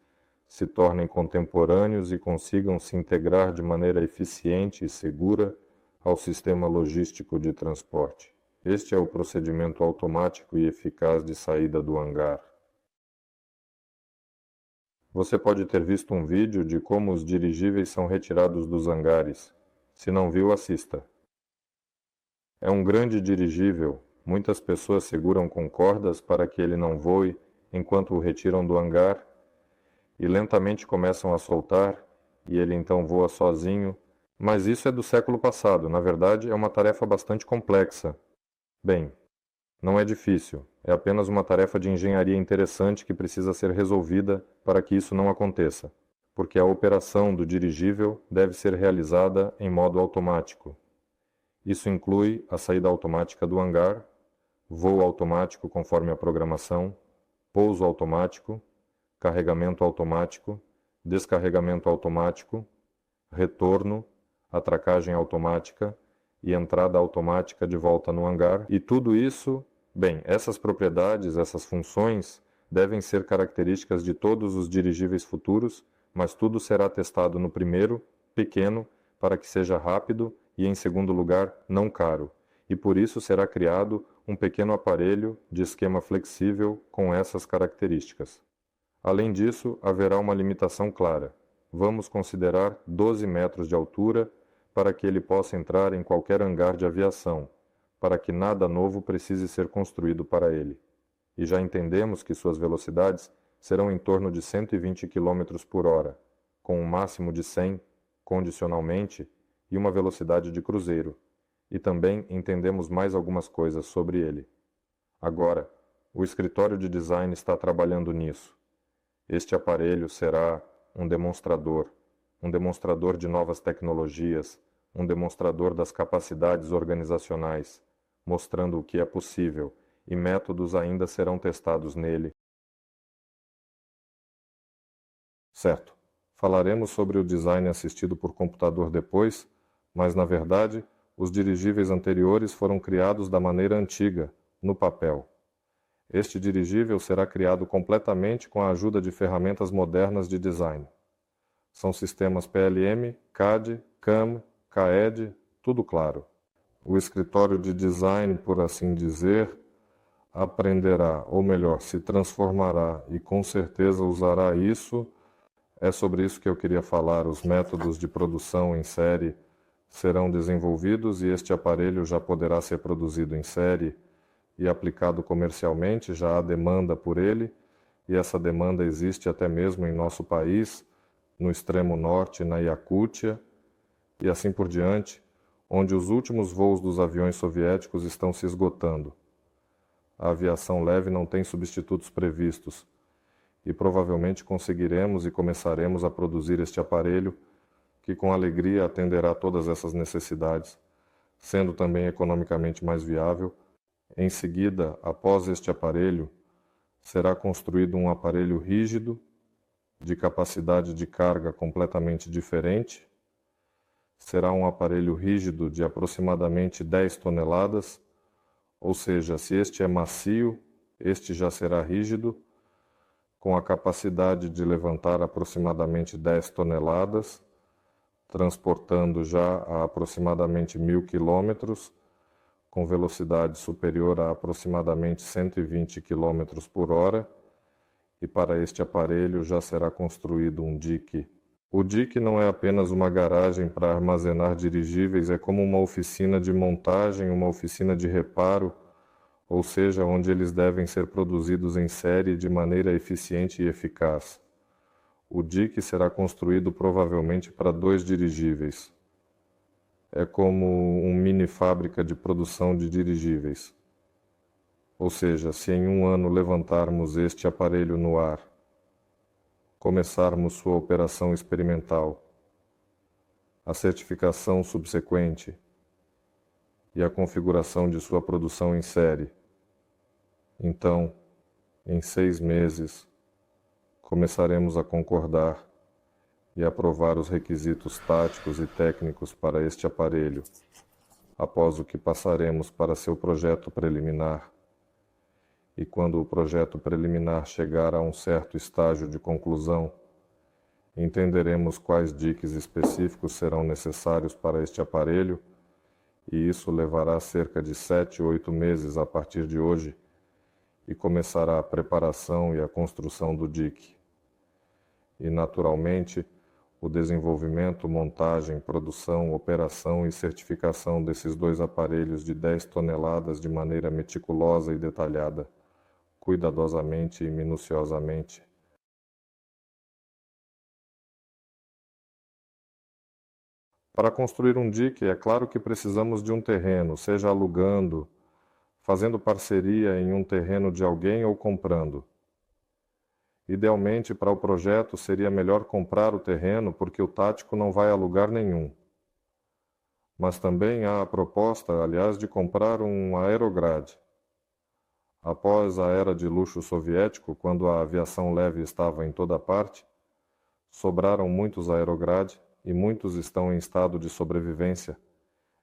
se tornem contemporâneos e consigam se integrar de maneira eficiente e segura ao sistema logístico de transporte. Este é o procedimento automático e eficaz de saída do hangar. Você pode ter visto um vídeo de como os dirigíveis são retirados dos hangares. Se não viu, assista. É um grande dirigível. Muitas pessoas seguram com cordas para que ele não voe enquanto o retiram do hangar e lentamente começam a soltar e ele então voa sozinho. Mas isso é do século passado. Na verdade, é uma tarefa bastante complexa. Bem, não é difícil. É apenas uma tarefa de engenharia interessante que precisa ser resolvida para que isso não aconteça, porque a operação do dirigível deve ser realizada em modo automático. Isso inclui a saída automática do hangar, voo automático conforme a programação, pouso automático, carregamento automático, descarregamento automático, retorno, atracagem automática e entrada automática de volta no hangar. E tudo isso, bem, essas propriedades, essas funções devem ser características de todos os dirigíveis futuros, mas tudo será testado no primeiro, pequeno, para que seja rápido e, em segundo lugar, não caro, e por isso será criado um pequeno aparelho de esquema flexível com essas características. Além disso, haverá uma limitação clara. Vamos considerar 12 metros de altura para que ele possa entrar em qualquer hangar de aviação, para que nada novo precise ser construído para ele. E já entendemos que suas velocidades serão em torno de 120 km por hora, com um máximo de 100, condicionalmente, e uma velocidade de cruzeiro. E também entendemos mais algumas coisas sobre ele. Agora, o escritório de design está trabalhando nisso. Este aparelho será um demonstrador de novas tecnologias, um demonstrador das capacidades organizacionais, mostrando o que é possível, e métodos ainda serão testados nele. Certo, falaremos sobre o design assistido por computador depois, mas na verdade, os dirigíveis anteriores foram criados da maneira antiga, no papel. Este dirigível será criado completamente com a ajuda de ferramentas modernas de design. São sistemas PLM, CAD, CAM, CAED, tudo claro. O escritório de design, por assim dizer, aprenderá, ou melhor, se transformará e com certeza usará isso. É sobre isso que eu queria falar. Os métodos de produção em série serão desenvolvidos e este aparelho já poderá ser produzido em série e aplicado comercialmente. Já há demanda por ele, e essa demanda existe até mesmo em nosso país, no extremo norte, na Iacútia, e assim por diante, onde os últimos voos dos aviões soviéticos estão se esgotando. A aviação leve não tem substitutos previstos, e provavelmente conseguiremos e começaremos a produzir este aparelho, que com alegria atenderá todas essas necessidades, sendo também economicamente mais viável. Em seguida, após este aparelho, será construído um aparelho rígido, de capacidade de carga completamente diferente. Será um aparelho rígido de aproximadamente 10 toneladas, ou seja, se este é macio, este já será rígido, com a capacidade de levantar aproximadamente 10 toneladas, transportando já a aproximadamente 1.000 quilômetros, com velocidade superior a aproximadamente 120 km por hora, e para este aparelho já será construído um dique. O dique não é apenas uma garagem para armazenar dirigíveis, é como uma oficina de montagem, uma oficina de reparo, ou seja, onde eles devem ser produzidos em série de maneira eficiente e eficaz. O dique será construído provavelmente para 2 dirigíveis. É como uma mini fábrica de produção de dirigíveis. Ou seja, se em um ano levantarmos este aparelho no ar, começarmos sua operação experimental, a certificação subsequente e a configuração de sua produção em série, então, em 6 meses, começaremos a concordar e aprovar os requisitos táticos e técnicos para este aparelho, após o que passaremos para seu projeto preliminar. E quando o projeto preliminar chegar a um certo estágio de conclusão, entenderemos quais diques específicos serão necessários para este aparelho, e isso levará cerca de 7 ou 8 meses a partir de hoje, e começará a preparação e a construção do dique. E, naturalmente, o desenvolvimento, montagem, produção, operação e certificação desses 2 aparelhos de 10 toneladas de maneira meticulosa e detalhada, cuidadosamente e minuciosamente. Para construir um dique, é claro que precisamos de um terreno, seja alugando, fazendo parceria em um terreno de alguém ou comprando. Idealmente, para o projeto, seria melhor comprar o terreno, porque o tático não vai a lugar nenhum. Mas também há a proposta, aliás, de comprar um aerograde. Após a era de luxo soviético, quando a aviação leve estava em toda parte, sobraram muitos aerograde e muitos estão em estado de sobrevivência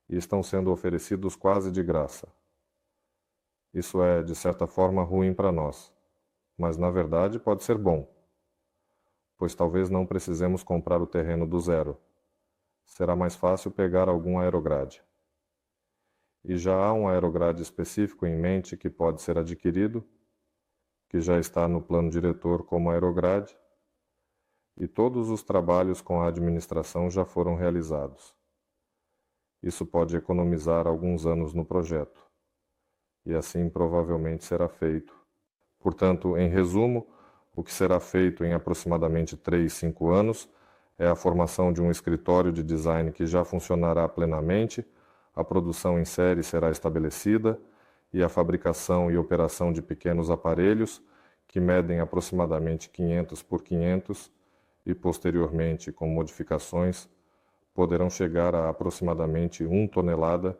e estão sendo oferecidos quase de graça. Isso é, de certa forma, ruim para nós, mas na verdade pode ser bom, pois talvez não precisemos comprar o terreno do zero. será mais fácil pegar algum aerograde. E já há um aerograde específico em mente que pode ser adquirido, que já está no plano diretor como aerograde, e todos os trabalhos com a administração já foram realizados. Isso pode economizar alguns anos no projeto, e assim provavelmente será feito. Portanto, em resumo, o que será feito em aproximadamente 3, 5 anos é a formação de um escritório de design que já funcionará plenamente, a produção em série será estabelecida e a fabricação e operação de pequenos aparelhos que medem aproximadamente 500 por 500 e posteriormente, com modificações, poderão chegar a aproximadamente 1 tonelada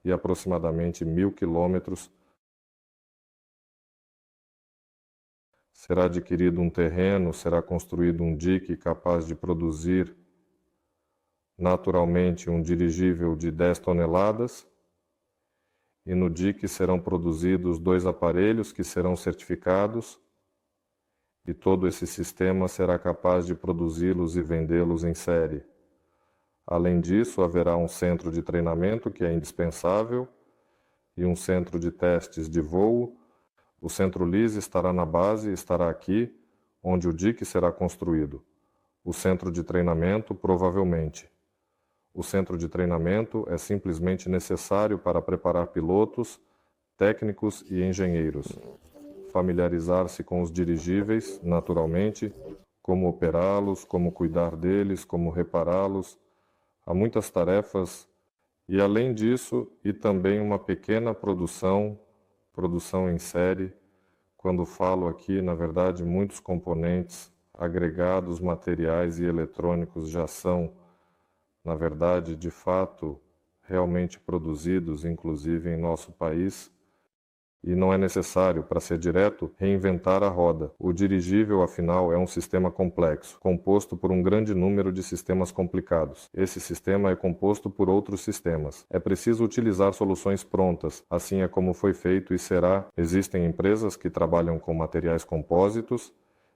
e aproximadamente 1.000 quilômetros. Será adquirido um terreno, será construído um dique capaz de produzir naturalmente um dirigível de 10 toneladas e no dique serão produzidos 2 aparelhos que serão certificados e todo esse sistema será capaz de produzi-los e vendê-los em série. Além disso, haverá um centro de treinamento que é indispensável e um centro de testes de voo. O centro LIS estará na base, estará aqui, onde o dique será construído. O centro de treinamento, provavelmente. O centro de treinamento é simplesmente necessário para preparar pilotos, técnicos e engenheiros. Familiarizar-se com os dirigíveis, naturalmente, como operá-los, como cuidar deles, como repará-los. Há muitas tarefas e, além disso, e também uma pequena produção em série. Quando falo aqui, na verdade, muitos componentes, agregados, materiais e eletrônicos já são, na verdade, de fato, realmente produzidos, inclusive em nosso país. E não é necessário, para ser direto, reinventar a roda. O dirigível, afinal, é um sistema complexo, composto por um grande número de sistemas complicados. Esse sistema é composto por outros sistemas. É preciso utilizar soluções prontas, assim é como foi feito e será. Existem empresas que trabalham com materiais compósitos,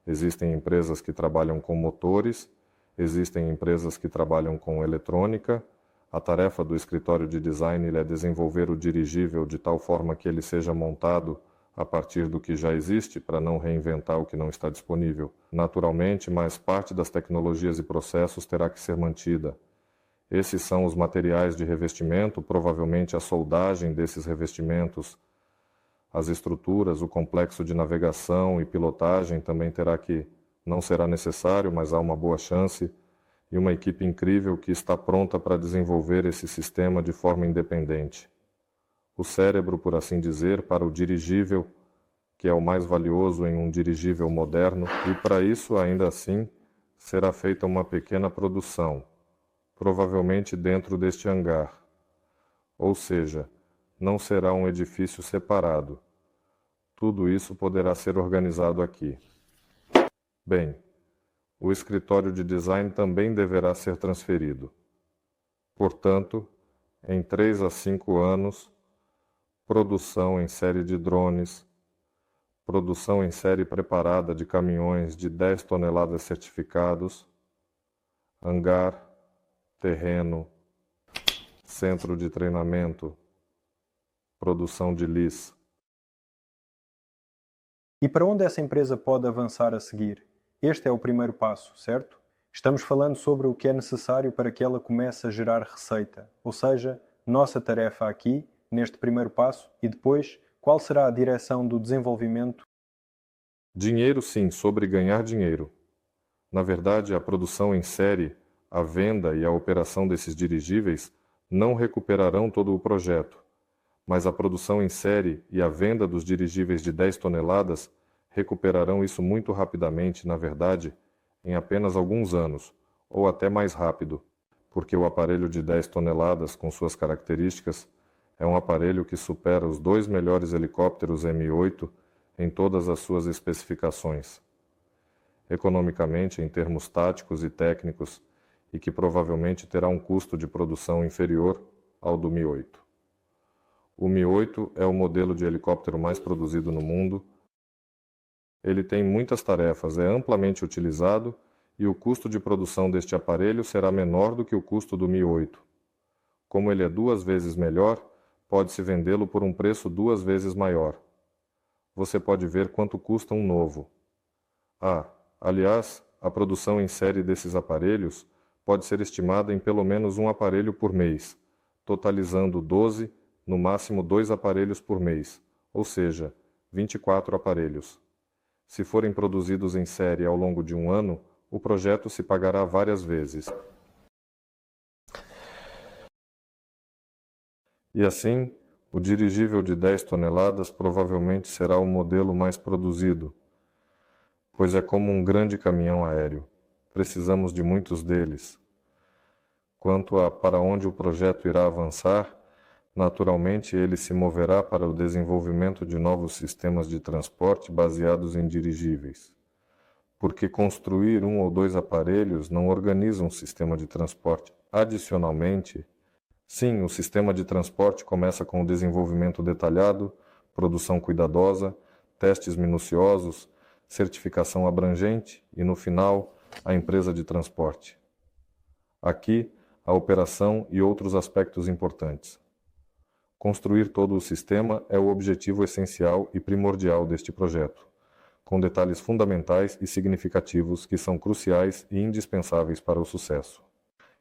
existem empresas que trabalham com motores, existem empresas que trabalham com eletrônica. A tarefa do escritório de design é desenvolver o dirigível de tal forma que ele seja montado a partir do que já existe, para não reinventar o que não está disponível. Naturalmente, mas parte das tecnologias e processos terá que ser mantida. Esses são os materiais de revestimento, provavelmente a soldagem desses revestimentos, as estruturas, o complexo de navegação e pilotagem também terá que, não será necessário, mas há uma boa chance, e uma equipe incrível que está pronta para desenvolver esse sistema de forma independente. O cérebro, por assim dizer, para o dirigível, que é o mais valioso em um dirigível moderno, e para isso, ainda assim, será feita uma pequena produção, provavelmente dentro deste hangar. Ou seja, não será um edifício separado. Tudo isso poderá ser organizado aqui. Bem, o escritório de design também deverá ser transferido. Portanto, em 3 a 5 anos, produção em série de drones, produção em série preparada de caminhões de 10 toneladas certificados, hangar, terreno, centro de treinamento, produção de LIS. E para onde essa empresa pode avançar a seguir? Este é o primeiro passo, certo? Estamos falando sobre o que é necessário para que ela comece a gerar receita, ou seja, nossa tarefa aqui, neste primeiro passo, e depois, qual será a direção do desenvolvimento? Dinheiro sim, sobre ganhar dinheiro. Na verdade, a produção em série, a venda e a operação desses dirigíveis não recuperarão todo o projeto, mas a produção em série e a venda dos dirigíveis de 10 toneladas recuperarão isso muito rapidamente, na verdade, em apenas alguns anos, ou até mais rápido, porque o aparelho de 10 toneladas, com suas características, é um aparelho que supera os 2 melhores helicópteros M8 em todas as suas especificações. Economicamente, em termos táticos e técnicos, e que provavelmente terá um custo de produção inferior ao do Mi-8. O Mi-8 é o modelo de helicóptero mais produzido no mundo. Ele tem muitas tarefas, é amplamente utilizado e o custo de produção deste aparelho será menor do que o custo do Mi 8. Como ele é 2 vezes melhor, pode-se vendê-lo por um preço 2 vezes maior. Você pode ver quanto custa um novo. Aliás, a produção em série desses aparelhos pode ser estimada em pelo menos um aparelho por mês, totalizando 12, no máximo 2 aparelhos por mês, ou seja, 24 aparelhos. Se forem produzidos em série ao longo de um ano, o projeto se pagará várias vezes. E assim, o dirigível de 10 toneladas provavelmente será o modelo mais produzido, pois é como um grande caminhão aéreo. Precisamos de muitos deles. Quanto a para onde o projeto irá avançar, naturalmente ele se moverá para o desenvolvimento de novos sistemas de transporte baseados em dirigíveis. Porque construir 1 ou 2 aparelhos não organiza um sistema de transporte. Adicionalmente, sim, o sistema de transporte começa com o desenvolvimento detalhado, produção cuidadosa, testes minuciosos, certificação abrangente e, no final, a empresa de transporte. Aqui, a operação e outros aspectos importantes. Construir todo o sistema é o objetivo essencial e primordial deste projeto, com detalhes fundamentais e significativos que são cruciais e indispensáveis para o sucesso.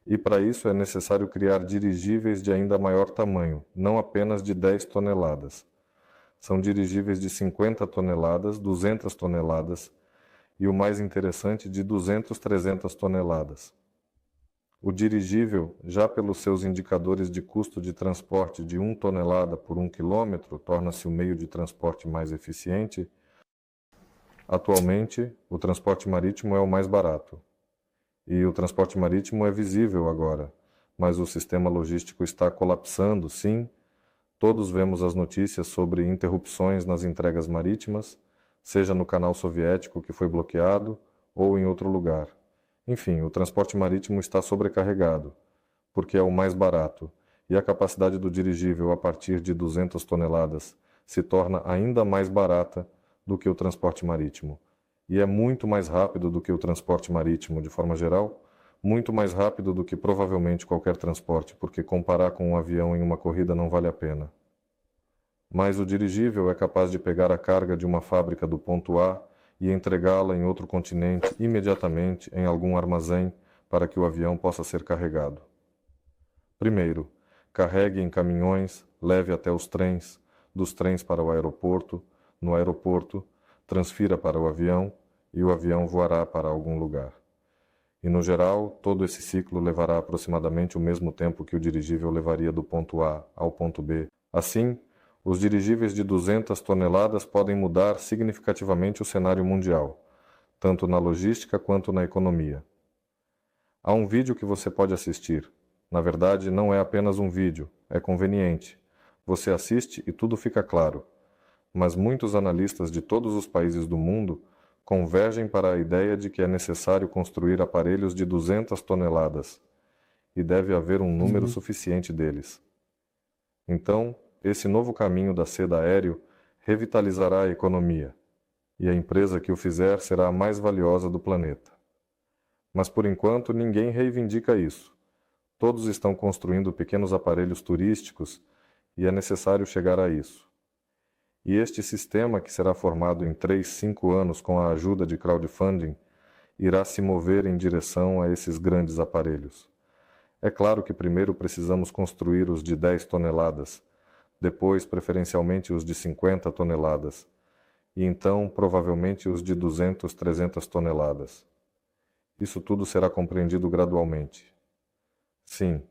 E para isso é necessário criar dirigíveis de ainda maior tamanho, não apenas de 10 toneladas. São dirigíveis de 50 toneladas, 200 toneladas e, o mais interessante, de 200, 300 toneladas. O dirigível, já pelos seus indicadores de custo de transporte de 1 tonelada por 1 quilômetro, torna-se o meio de transporte mais eficiente. Atualmente, o transporte marítimo é o mais barato. E o transporte marítimo é visível agora, mas o sistema logístico está colapsando, sim. Todos vemos as notícias sobre interrupções nas entregas marítimas, seja no canal soviético que foi bloqueado ou em outro lugar. Enfim, o transporte marítimo está sobrecarregado, porque é o mais barato, e a capacidade do dirigível a partir de 200 toneladas se torna ainda mais barata do que o transporte marítimo. E é muito mais rápido do que o transporte marítimo, de forma geral, muito mais rápido do que provavelmente qualquer transporte, porque comparar com um avião em uma corrida não vale a pena. Mas o dirigível é capaz de pegar a carga de uma fábrica do ponto A e entregá-la em outro continente imediatamente em algum armazém para que o avião possa ser carregado. Primeiro, carregue em caminhões, leve até os trens, dos trens para o aeroporto, no aeroporto, transfira para o avião e o avião voará para algum lugar. E, no geral, todo esse ciclo levará aproximadamente o mesmo tempo que o dirigível levaria do ponto A ao ponto B. Assim, os dirigíveis de 200 toneladas podem mudar significativamente o cenário mundial, tanto na logística quanto na economia. Há um vídeo que você pode assistir. Na verdade, não é apenas um vídeo, é conveniente. Você assiste e tudo fica claro. Mas muitos analistas de todos os países do mundo convergem para a ideia de que é necessário construir aparelhos de 200 toneladas, e deve haver um número suficiente deles. Então, esse novo caminho da seda aéreo revitalizará a economia, e a empresa que o fizer será a mais valiosa do planeta. Mas por enquanto ninguém reivindica isso. Todos estão construindo pequenos aparelhos turísticos e é necessário chegar a isso. E este sistema, que será formado em 3, 5 anos com a ajuda de crowdfunding, irá se mover em direção a esses grandes aparelhos. É claro que primeiro precisamos construir os de 10 toneladas, depois preferencialmente os de 50 toneladas, e então provavelmente os de 200, 300 toneladas. Isso tudo será compreendido gradualmente. Sim,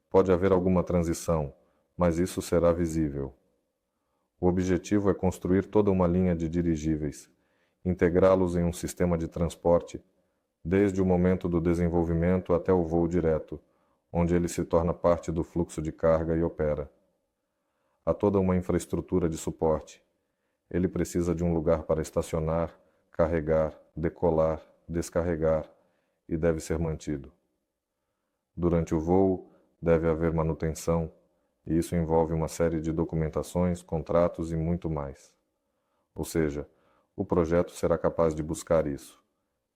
pode haver alguma transição, mas isso será visível. O objetivo é construir toda uma linha de dirigíveis, integrá-los em um sistema de transporte, desde o momento do desenvolvimento até o voo direto, onde ele se torna parte do fluxo de carga e opera. Há toda uma infraestrutura de suporte. Ele precisa de um lugar para estacionar, carregar, decolar, descarregar e deve ser mantido. Durante o voo, deve haver manutenção, e isso envolve uma série de documentações, contratos e muito mais. Ou seja, o projeto será capaz de buscar isso.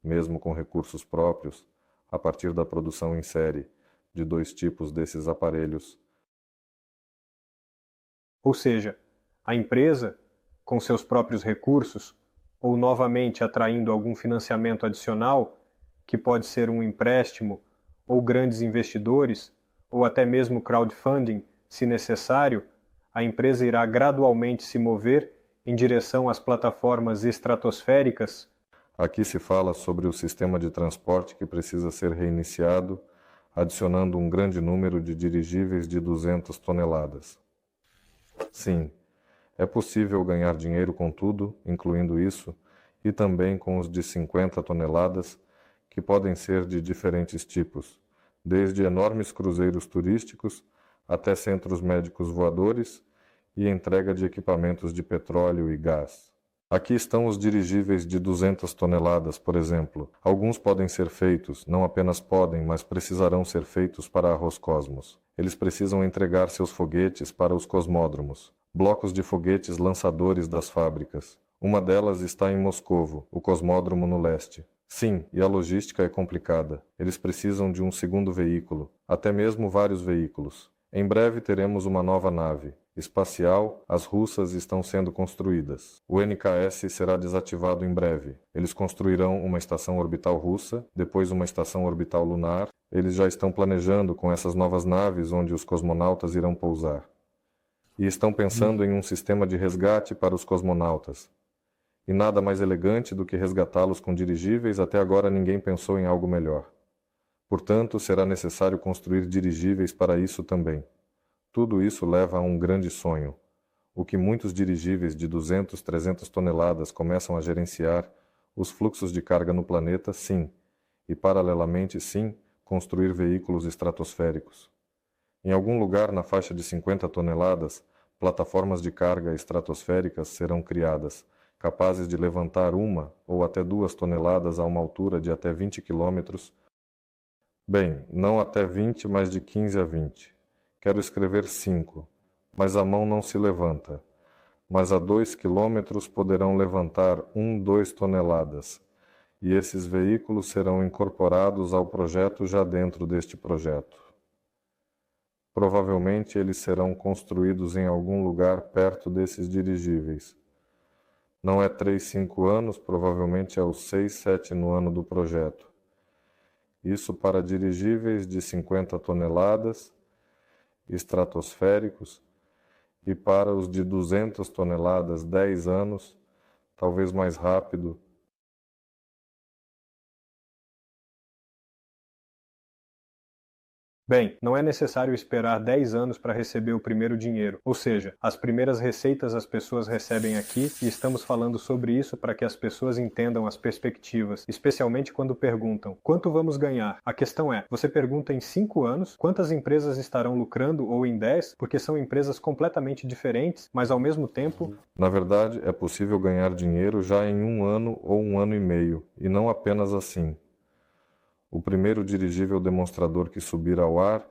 mesmo com recursos próprios, a partir da produção em série de 2 tipos desses aparelhos. Ou seja, a empresa, com seus próprios recursos, ou novamente atraindo algum financiamento adicional, que pode ser um empréstimo, ou grandes investidores, ou até mesmo crowdfunding, se necessário, a empresa irá gradualmente se mover em direção às plataformas estratosféricas. Aqui se fala sobre o sistema de transporte que precisa ser reiniciado, adicionando um grande número de dirigíveis de 200 toneladas. Sim, é possível ganhar dinheiro com tudo, incluindo isso, e também com os de 50 toneladas, que podem ser de diferentes tipos, desde enormes cruzeiros turísticos até centros médicos voadores e entrega de equipamentos de petróleo e gás. Aqui estão os dirigíveis de 200 toneladas, por exemplo. Alguns podem ser feitos, não apenas podem, mas precisarão ser feitos para a Roscosmos. Eles precisam entregar seus foguetes para os cosmódromos, blocos de foguetes lançadores das fábricas. Uma delas está em Moscovo, o cosmódromo no leste. Sim, e a logística é complicada. Eles precisam de um segundo veículo, até mesmo vários veículos. Em breve teremos uma nova nave espacial, as russas estão sendo construídas. O NKS será desativado em breve. Eles construirão uma estação orbital russa, depois uma estação orbital lunar. Eles já estão planejando com essas novas naves onde os cosmonautas irão pousar. E estão pensando em um sistema de resgate para os cosmonautas. E nada mais elegante do que resgatá-los com dirigíveis, até agora ninguém pensou em algo melhor. Portanto, será necessário construir dirigíveis para isso também. Tudo isso leva a um grande sonho, o que muitos dirigíveis de 200, 300 toneladas começam a gerenciar os fluxos de carga no planeta, sim, e paralelamente, sim, construir veículos estratosféricos. Em algum lugar na faixa de 50 toneladas, plataformas de carga estratosféricas serão criadas, capazes de levantar 1 ou até 2 toneladas a uma altura de até 20 quilômetros. Bem, não até 20, mas de 15 a 20. Quero escrever 5, mas a mão não se levanta. Mas a 2 quilômetros poderão levantar 2 toneladas. E esses veículos serão incorporados ao projeto já dentro deste projeto. Provavelmente eles serão construídos em algum lugar perto desses dirigíveis. Não é 3, 5 anos, provavelmente é os 6, 7 no ano do projeto. Isso para dirigíveis de 50 toneladas, estratosféricos, e para os de 200 toneladas, 10 anos, talvez mais rápido. Bem, não é necessário esperar 10 anos para receber o primeiro dinheiro, ou seja, as primeiras receitas as pessoas recebem aqui e estamos falando sobre isso para que as pessoas entendam as perspectivas, especialmente quando perguntam, quanto vamos ganhar? A questão é, você pergunta em 5 anos, quantas empresas estarão lucrando ou em 10, porque são empresas completamente diferentes, mas ao mesmo tempo... Na verdade, é possível ganhar dinheiro já em 1 ano ou 1 ano e meio, e não apenas assim. O primeiro dirigível demonstrador que subir ao ar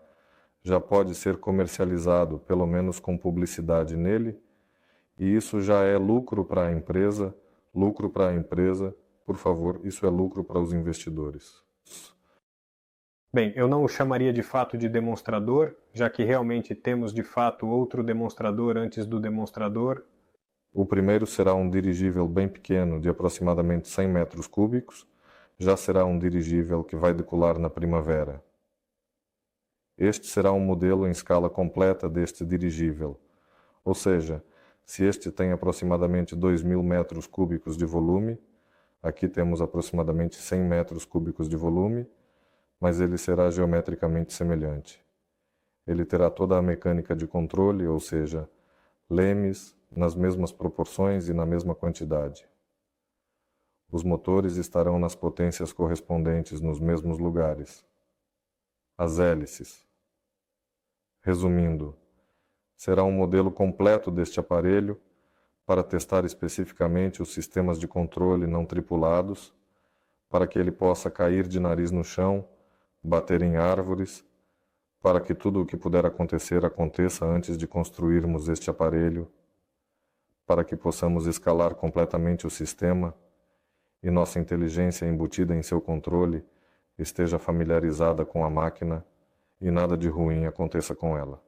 já pode ser comercializado, pelo menos com publicidade nele, e isso já é lucro para a empresa, por favor, isso é lucro para os investidores. Bem, eu não o chamaria de fato de demonstrador, já que realmente temos de fato outro demonstrador antes do demonstrador. O primeiro será um dirigível bem pequeno, de aproximadamente 100 metros cúbicos, já será um dirigível que vai decolar na primavera. Este será um modelo em escala completa deste dirigível, ou seja, se este tem aproximadamente 2.000 metros cúbicos de volume, aqui temos aproximadamente 100 metros cúbicos de volume, mas ele será geometricamente semelhante. Ele terá toda a mecânica de controle, ou seja, lemes nas mesmas proporções e na mesma quantidade. Os motores estarão nas potências correspondentes nos mesmos lugares. As hélices. Resumindo, será um modelo completo deste aparelho para testar especificamente os sistemas de controle não tripulados, para que ele possa cair de nariz no chão, bater em árvores, para que tudo o que puder acontecer aconteça antes de construirmos este aparelho, para que possamos escalar completamente o sistema e nossa inteligência embutida em seu controle esteja familiarizada com a máquina e nada de ruim aconteça com ela.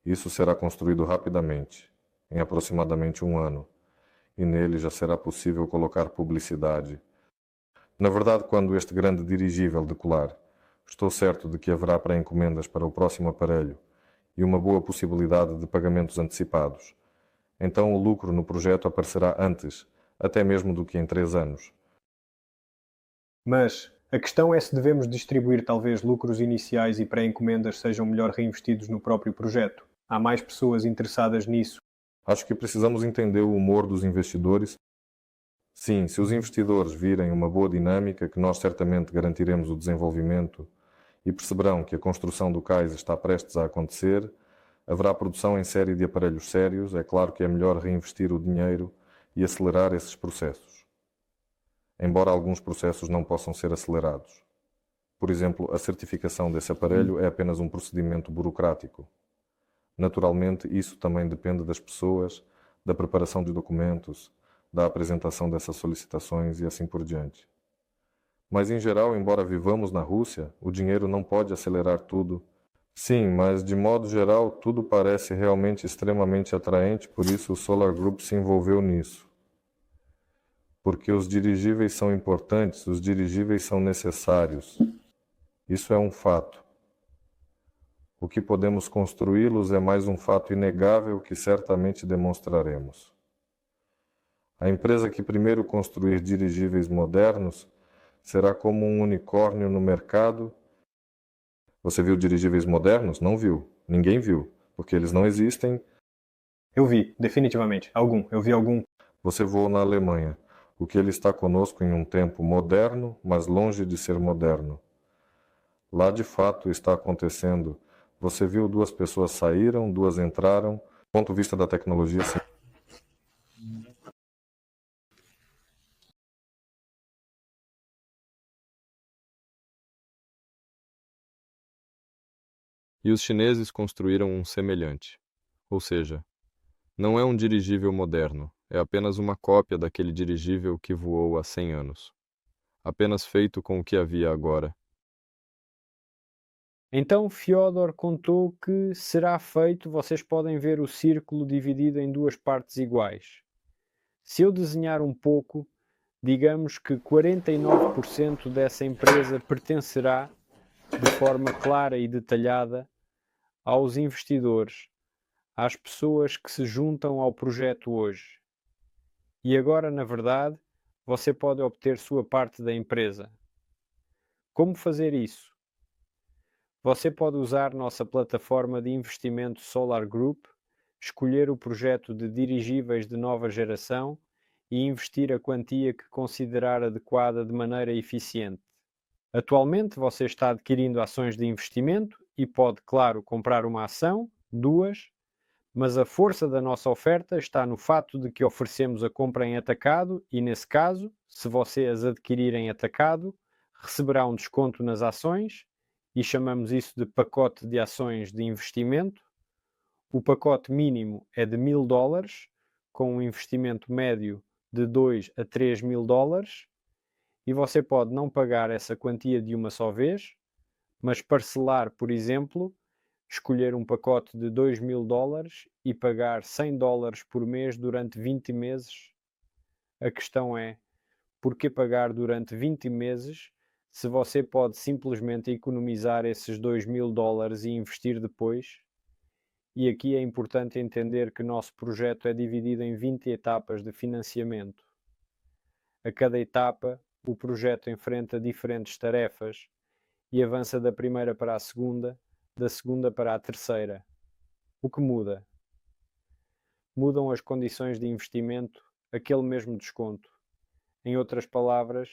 Isso será construído rapidamente, em aproximadamente 1 ano, e nele já será possível colocar publicidade. Na verdade, quando este grande dirigível decolar, estou certo de que haverá pré-encomendas para o próximo aparelho e uma boa possibilidade de pagamentos antecipados. Então o lucro no projeto aparecerá antes, até mesmo do que em 3 anos. Mas a questão é se devemos distribuir talvez lucros iniciais e pré-encomendas sejam melhor reinvestidos no próprio projeto. Há mais pessoas interessadas nisso. Acho que precisamos entender o humor dos investidores. Sim, se os investidores virem uma boa dinâmica, que nós certamente garantiremos o desenvolvimento, e perceberão que a construção do cais está prestes a acontecer, haverá produção em série de aparelhos sérios, é claro que é melhor reinvestir o dinheiro e acelerar esses processos. Embora alguns processos não possam ser acelerados. Por exemplo, a certificação desse aparelho é apenas um procedimento burocrático. Naturalmente, isso também depende das pessoas, da preparação de documentos, da apresentação dessas solicitações e assim por diante. Mas, em geral, embora vivamos na Rússia, o dinheiro não pode acelerar tudo. Sim, mas de modo geral, tudo parece realmente extremamente atraente, por isso o Solar Group se envolveu nisso. Porque os dirigíveis são importantes, os dirigíveis são necessários. Isso é um fato. O que podemos construí-los é mais um fato inegável que certamente demonstraremos. A empresa que primeiro construir dirigíveis modernos será como um unicórnio no mercado. Você viu dirigíveis modernos? Não viu. Ninguém viu, porque eles não existem. Eu vi, definitivamente. Eu vi algum. Você voou na Alemanha. O que ele está conosco em um tempo moderno, mas longe de ser moderno. Lá de fato está acontecendo. Você viu 2 pessoas saíram, 2 entraram. Do ponto de vista da tecnologia, sim. E os chineses construíram um semelhante. Ou seja, não é um dirigível moderno, é apenas uma cópia daquele dirigível que voou há 100 anos. Apenas feito com o que havia agora. Então Fyodor contou que será feito, vocês podem ver o círculo dividido em 2 partes iguais. Se eu desenhar um pouco, digamos que 49% dessa empresa pertencerá, de forma clara e detalhada, aos investidores, às pessoas que se juntam ao projeto hoje. E agora, na verdade, você pode obter sua parte da empresa. Como fazer isso? Você pode usar nossa plataforma de investimento Solar Group, escolher o projeto de dirigíveis de nova geração e investir a quantia que considerar adequada de maneira eficiente. Atualmente você está adquirindo ações de investimento e pode, claro, comprar uma ação, 2, mas a força da nossa oferta está no fato de que oferecemos a compra em atacado e, nesse caso, se você as adquirir em atacado, receberá um desconto nas ações e chamamos isso de pacote de ações de investimento. O pacote mínimo é de $1000, com um investimento médio de 2 a 3 mil dólares, e você pode não pagar essa quantia de uma só vez, mas parcelar, por exemplo, escolher um pacote de 2 mil dólares e pagar $100 por mês durante 20 meses. A questão é, por que pagar durante 20 meses se você pode simplesmente economizar esses 2 mil dólares e investir depois? E aqui é importante entender que nosso projeto é dividido em 20 etapas de financiamento. A cada etapa, o projeto enfrenta diferentes tarefas e avança da primeira para a segunda, da segunda para a terceira. O que muda? Mudam as condições de investimento, aquele mesmo desconto. Em outras palavras,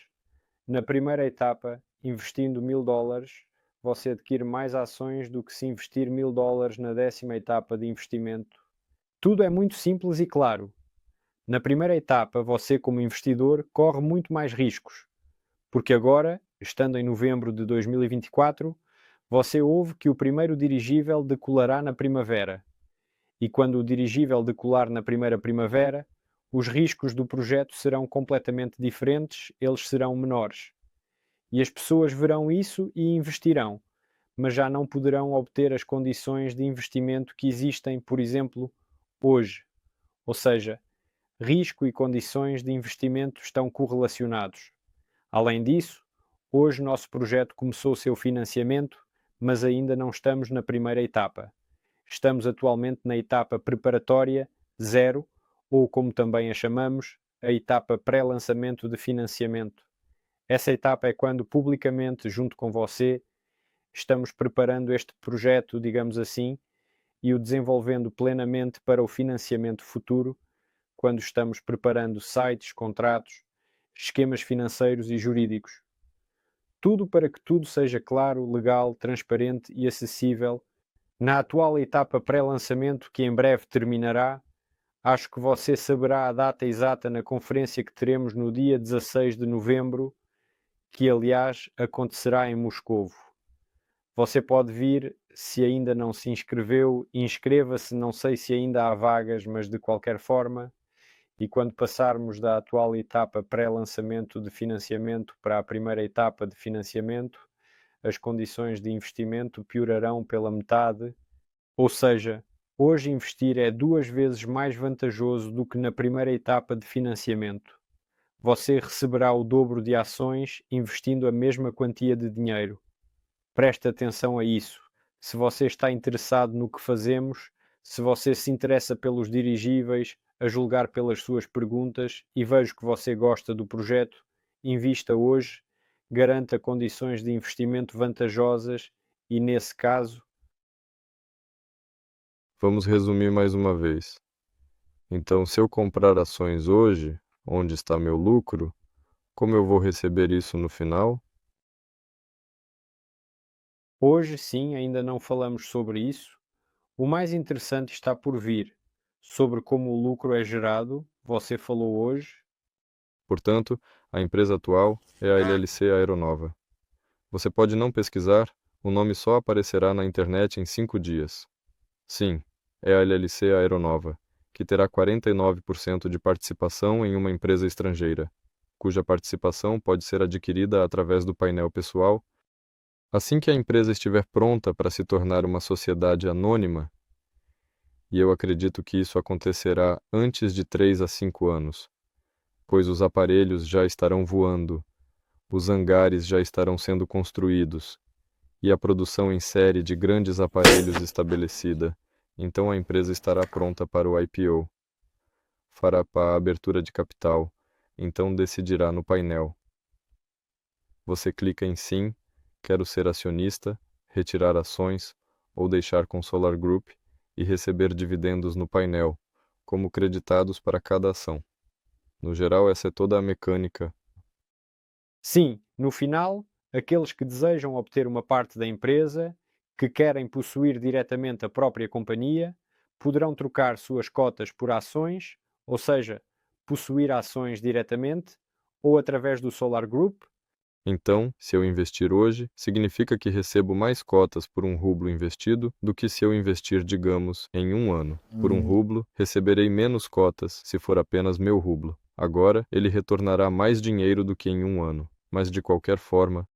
na primeira etapa, investindo 1000 dólares, você adquire mais ações do que se investir 1000 dólares na 10ª etapa de investimento. Tudo é muito simples e claro. Na primeira etapa, você, como investidor, corre muito mais riscos, porque agora, estando em novembro de 2024, você ouve que o primeiro dirigível decolará na primavera. E quando o dirigível decolar na primeira primavera, os riscos do projeto serão completamente diferentes, eles serão menores. E as pessoas verão isso e investirão, mas já não poderão obter as condições de investimento que existem, por exemplo, hoje. Ou seja, risco e condições de investimento estão correlacionados. Além disso, hoje nosso projeto começou seu financiamento, mas ainda não estamos na primeira etapa. Estamos atualmente na etapa preparatória 0, ou como também a chamamos, a etapa pré-lançamento de financiamento. Essa etapa é quando publicamente, junto com você, estamos preparando este projeto, digamos assim, e o desenvolvendo plenamente para o financiamento futuro, quando estamos preparando sites, contratos, esquemas financeiros e jurídicos. Tudo para que tudo seja claro, legal, transparente e acessível. Na atual etapa pré-lançamento, que em breve terminará, acho que você saberá a data exata na conferência que teremos no dia 16 de novembro, que aliás acontecerá em Moscovo. Você pode vir, se ainda não se inscreveu, inscreva-se, não sei se ainda há vagas, mas de qualquer forma, e quando passarmos da atual etapa pré-lançamento de financiamento para a primeira etapa de financiamento, as condições de investimento piorarão pela metade, ou seja, hoje investir é 2 vezes mais vantajoso do que na primeira etapa de financiamento. Você receberá o dobro de ações investindo a mesma quantia de dinheiro. Preste atenção a isso. Se você está interessado no que fazemos, se você se interessa pelos dirigíveis, a julgar pelas suas perguntas e vejo que você gosta do projeto, invista hoje, garanta condições de investimento vantajosas e, nesse caso, Vamos resumir mais uma vez. Então, se eu comprar ações hoje, onde está meu lucro, como eu vou receber isso no final? hoje sim ainda não falamos sobre isso. O mais interessante está por vir. Sobre como o lucro é gerado, você falou hoje. Portanto, a empresa atual é a LLC Aeronova. Você pode não pesquisar, o nome só aparecerá na internet em 5 dias. Sim, é a LLC Aeronova, que terá 49% de participação em uma empresa estrangeira, cuja participação pode ser adquirida através do painel pessoal. Assim que a empresa estiver pronta para se tornar uma sociedade anônima, e eu acredito que isso acontecerá antes de 3 a 5 anos, pois os aparelhos já estarão voando, os hangares já estarão sendo construídos e a produção em série de grandes aparelhos estabelecida, então a empresa estará pronta para o IPO. Fará a abertura de capital, então decidirá no painel. Você clica em sim, quero ser acionista, retirar ações ou deixar com Solar Group e receber dividendos no painel, como creditados para cada ação. No geral, essa é toda a mecânica. Sim, no final, aqueles que desejam obter uma parte da empresa, que querem possuir diretamente a própria companhia, poderão trocar suas cotas por ações, ou seja, possuir ações diretamente, ou através do Solar Group. Então, se eu investir hoje, significa que recebo mais cotas por um rublo investido do que se eu investir, digamos, em um ano. Por um rublo, receberei menos cotas se for apenas meu rublo. Agora, ele retornará mais dinheiro do que em um ano. Mas de qualquer forma,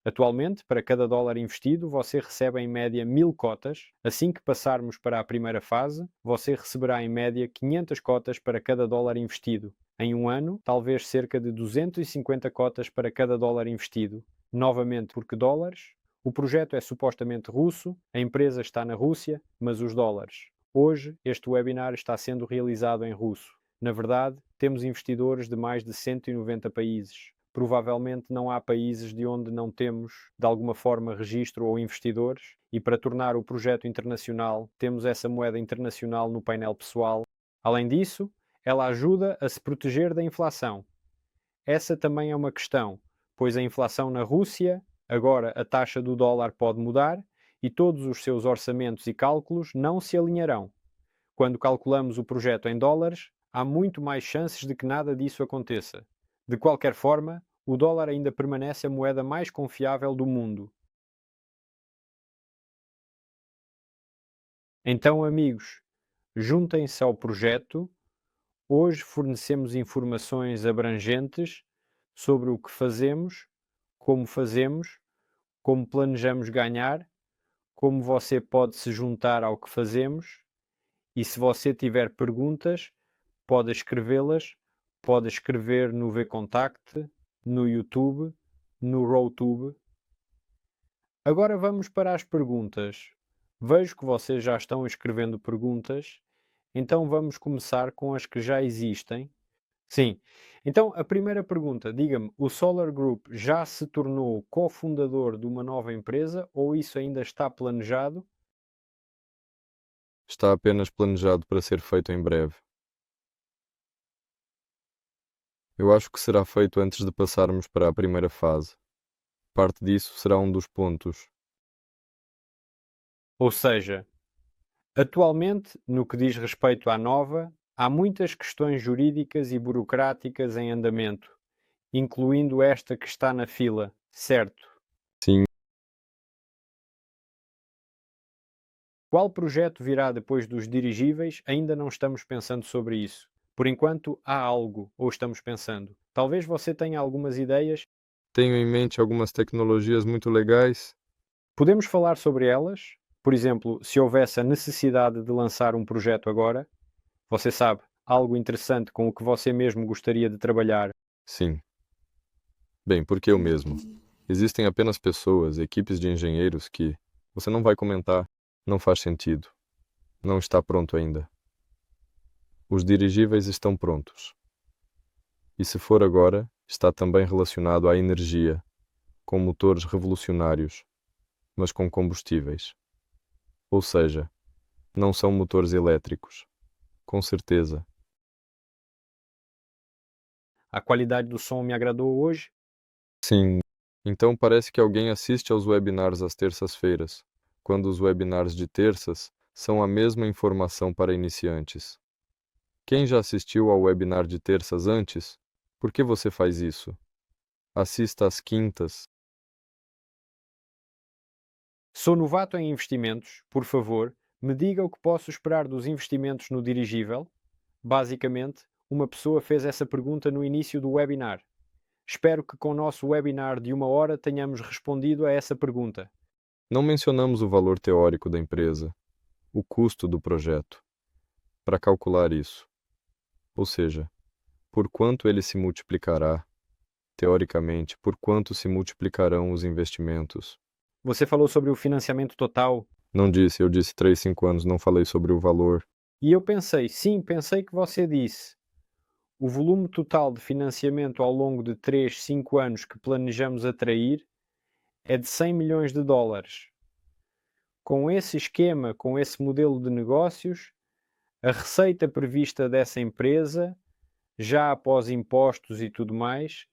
Atualmente, para cada dólar investido, você recebe em média 1000 cotas. Assim que passarmos para a primeira fase, você receberá em média 500 cotas para cada dólar investido. Em um ano, talvez cerca de 250 cotas para cada dólar investido. Novamente, porque dólares? O projeto é supostamente russo, a empresa está na Rússia, mas os dólares. Hoje, este webinar está sendo realizado em russo. Na verdade, temos investidores de mais de 190 países. Provavelmente não há países de onde não temos, de alguma forma, registro ou investidores, e para tornar o projeto internacional, temos essa moeda internacional no painel pessoal. Além disso, ela ajuda a se proteger da inflação. Essa também é uma questão, pois a inflação na Rússia, agora a taxa do dólar pode mudar e todos os seus orçamentos e cálculos não se alinharão. Quando calculamos o projeto em dólares, há muito mais chances de que nada disso aconteça. De qualquer forma, o dólar ainda permanece a moeda mais confiável do mundo. Então, amigos, juntem-se ao projeto. hoje fornecemos informações abrangentes sobre o que fazemos, como planejamos ganhar, como você pode se juntar ao que fazemos e se você tiver perguntas, pode escrevê-las, pode escrever no VKontakte, no YouTube, no Rotube. Agora vamos para as perguntas. Vejo que vocês já estão escrevendo perguntas, então vamos começar com as que já existem. Sim. Então, a primeira pergunta, diga-me, o Solar Group já se tornou cofundador de uma nova empresa ou isso ainda está planejado? Está apenas planejado para ser feito em breve. Eu acho que será feito antes de passarmos para a primeira fase. Parte disso será um dos pontos. Ou seja, atualmente, no que diz respeito à nova, há muitas questões jurídicas e burocráticas em andamento, incluindo esta que está na fila, certo? Sim, Qual projeto virá depois dos dirigíveis? Ainda não estamos pensando sobre isso. Por enquanto, há algo, ou estamos pensando. Talvez você tenha algumas ideias. tenho em mente algumas tecnologias muito legais. Podemos falar sobre elas? Por exemplo, se houvesse a necessidade de lançar um projeto agora, você sabe, algo interessante com o que você mesmo gostaria de trabalhar. Sim. Bem, porque eu mesmo. Existem apenas pessoas, equipes de engenheiros que você não vai comentar. Não faz sentido. Não está pronto ainda. Os dirigíveis estão prontos. E se for agora, está também relacionado à energia, com motores revolucionários, mas com combustíveis. Ou seja, não são motores elétricos. Com certeza. A qualidade do som me agradou hoje. Sim. Então parece que alguém assiste aos webinars às terças-feiras, quando os webinars de terças são a mesma informação para iniciantes. Quem já assistiu ao webinar de terças antes? Por que você faz isso? Assista às quintas. Sou novato em investimentos, por favor, me diga o que posso esperar dos investimentos no dirigível. Basicamente, uma pessoa fez essa pergunta no início do webinar. Espero que com o nosso webinar de 1 hora tenhamos respondido a essa pergunta. Não mencionamos o valor teórico da empresa, o custo do projeto, para calcular isso. Ou seja, por quanto ele se multiplicará, teoricamente, por quanto se multiplicarão os investimentos. Você falou sobre o financiamento total Não disse, eu disse 3, 5 anos, não falei sobre o valor. e eu pensei, sim, pensei que você disse. O volume total de financiamento ao longo de 3, 5 anos que planejamos atrair é de 100 milhões de dólares. Com esse esquema, com esse modelo de negócios, a receita prevista dessa empresa, já após impostos e tudo mais,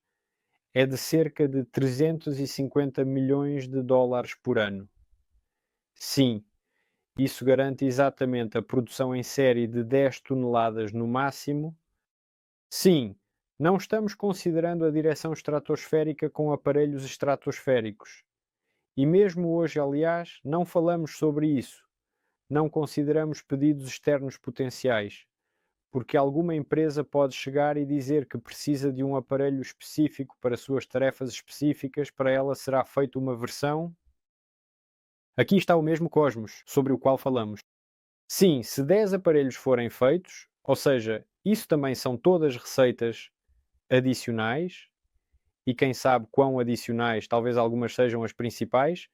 é de cerca de 350 milhões de dólares por ano. Sim, isso garante exatamente a produção em série de 10 toneladas no máximo. Sim, não estamos considerando a direção estratosférica com aparelhos estratosféricos. E mesmo hoje, aliás, não falamos sobre isso. Não consideramos pedidos externos potenciais, porque alguma empresa pode chegar e dizer que precisa de um aparelho específico para suas tarefas específicas, para ela será feita uma versão. Aqui está o mesmo Cosmos, sobre o qual falamos. Sim, se 10 aparelhos forem feitos, ou seja, isso também são todas receitas adicionais, e quem sabe quão adicionais, talvez algumas sejam as principais,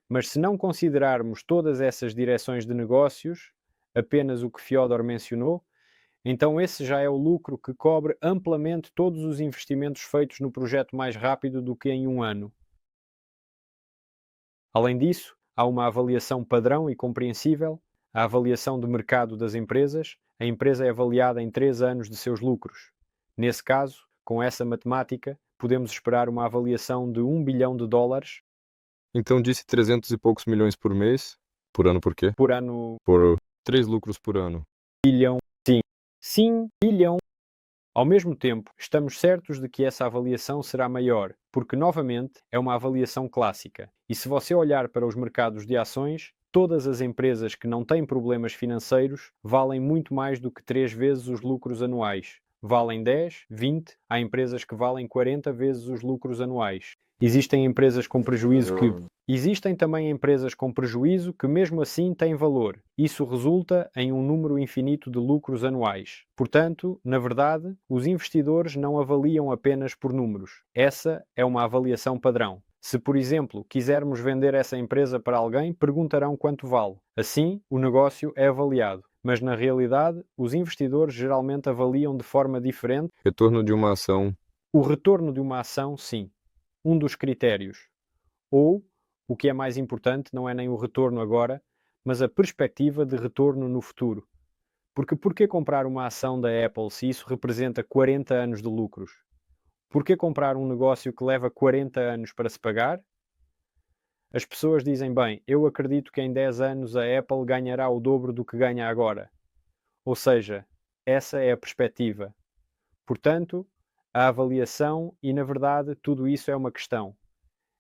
mas se não considerarmos todas essas direções de negócios, apenas o que Fyodor mencionou, então esse já é o lucro que cobre amplamente todos os investimentos feitos no projeto mais rápido do que em 1 ano. Além disso, há uma avaliação padrão e compreensível, a avaliação de mercado das empresas. A empresa é avaliada em 3 anos de seus lucros. Nesse caso, com essa matemática, podemos esperar uma avaliação de 1 bilhão de dólares. Então disse 300 e poucos milhões por mês? Por ano por quê? Por ano. Por 3 lucros por ano. Bilhão. Sim, bilhão. Ao mesmo tempo, estamos certos de que essa avaliação será maior, porque, novamente, é uma avaliação clássica. E se você olhar para os mercados de ações, todas as empresas que não têm problemas financeiros valem muito mais do que 3 vezes os lucros anuais. Valem 10, 20, há empresas que valem 40 vezes os lucros anuais. Existem também empresas com prejuízo que mesmo assim têm valor. Isso resulta em um número infinito de lucros anuais. Portanto, na verdade, os investidores não avaliam apenas por números. Essa é uma avaliação padrão. Se, por exemplo, quisermos vender essa empresa para alguém, perguntarão quanto vale. Assim, o negócio é avaliado. Mas, na realidade, os investidores geralmente avaliam de forma diferente Retorno de uma ação. o retorno de uma ação, sim, um dos critérios. Ou, o que é mais importante, não é nem o retorno agora, mas a perspectiva de retorno no futuro. Porque por que comprar uma ação da Apple se isso representa 40 anos de lucros? Por que comprar um negócio que leva 40 anos para se pagar? As pessoas dizem, bem, eu acredito que em 10 anos a Apple ganhará o dobro do que ganha agora. Ou seja, essa é a perspectiva. Portanto, a avaliação e, na verdade, tudo isso é uma questão.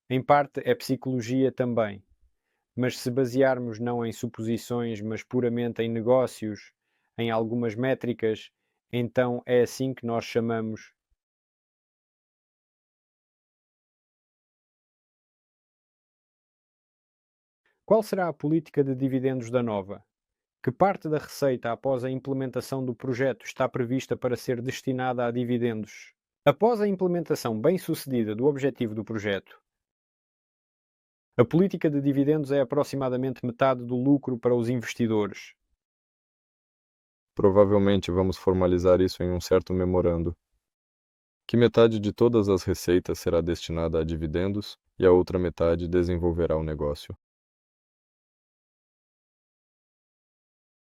Em parte é psicologia também. Mas se basearmos não em suposições, mas puramente em negócios, em algumas métricas, então é assim que nós chamamos. Qual será a política de dividendos da Nova? Que parte da receita após a implementação do projeto está prevista para ser destinada a dividendos? Após a implementação bem-sucedida do objetivo do projeto, a política de dividendos é aproximadamente metade do lucro para os investidores. Provavelmente vamos formalizar isso em um certo memorando. Que metade de todas as receitas será destinada a dividendos e a outra metade desenvolverá o negócio.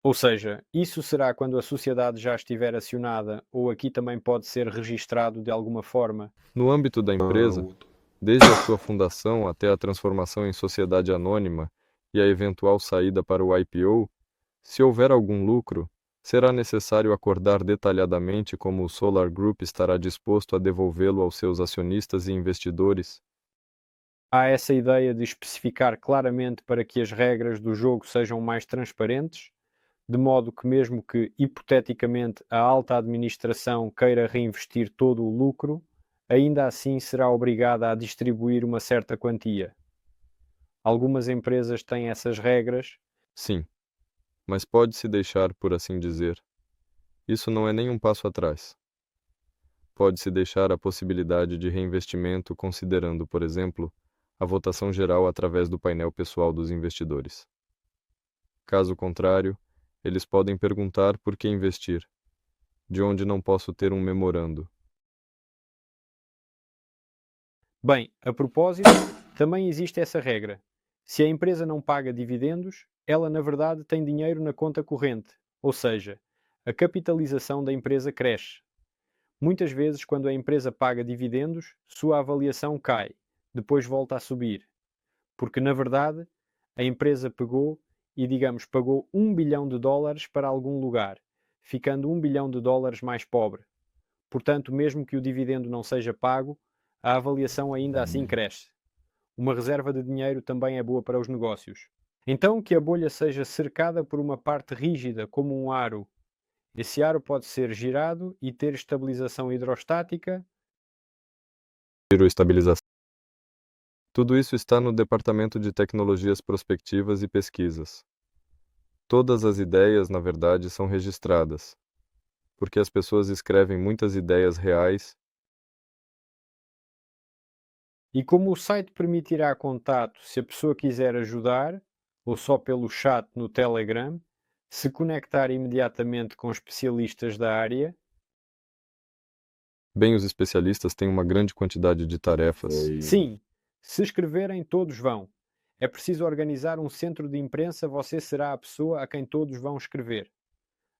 Ou seja, isso será quando a sociedade já estiver acionada ou aqui também pode ser registrado de alguma forma. No âmbito da empresa, desde a sua fundação até a transformação em sociedade anônima e a eventual saída para o IPO, se houver algum lucro, será necessário acordar detalhadamente como o Solar Group estará disposto a devolvê-lo aos seus acionistas e investidores. Há essa ideia de especificar claramente para que as regras do jogo sejam mais transparentes, de modo que mesmo que, hipoteticamente, a alta administração queira reinvestir todo o lucro, ainda assim será obrigada a distribuir uma certa quantia. Algumas empresas têm essas regras. Sim, mas pode-se deixar, por assim dizer. Isso não é nem um passo atrás. Pode-se deixar a possibilidade de reinvestimento considerando, por exemplo, a votação geral através do painel pessoal dos investidores. Caso contrário, eles podem perguntar por que investir, de onde não posso ter um memorando. Bem, a propósito, também existe essa regra. Se a empresa não paga dividendos, ela na verdade tem dinheiro na conta corrente, ou seja, a capitalização da empresa cresce. Muitas vezes, quando a empresa paga dividendos, sua avaliação cai, depois volta a subir. Porque, na verdade, a empresa pegou e, digamos, pagou $1 bilhão para algum lugar, ficando $1 bilhão mais pobre. Portanto, mesmo que o dividendo não seja pago, a avaliação ainda assim cresce. Uma reserva de dinheiro também é boa para os negócios. Então, que a bolha seja cercada por uma parte rígida, como um aro. Esse aro pode ser girado e ter estabilização hidrostática. Estabilização. Tudo isso está no Departamento de Tecnologias Prospectivas e Pesquisas. Todas as ideias, na verdade, são registradas, porque as pessoas escrevem muitas ideias reais. E como o site permitirá contato se a pessoa quiser ajudar, ou só pelo chat no Telegram, se conectar imediatamente com especialistas da área. Bem, os especialistas têm uma grande quantidade de tarefas. Sim, se escreverem, todos vão. É preciso organizar um centro de imprensa, você será a pessoa a quem todos vão escrever.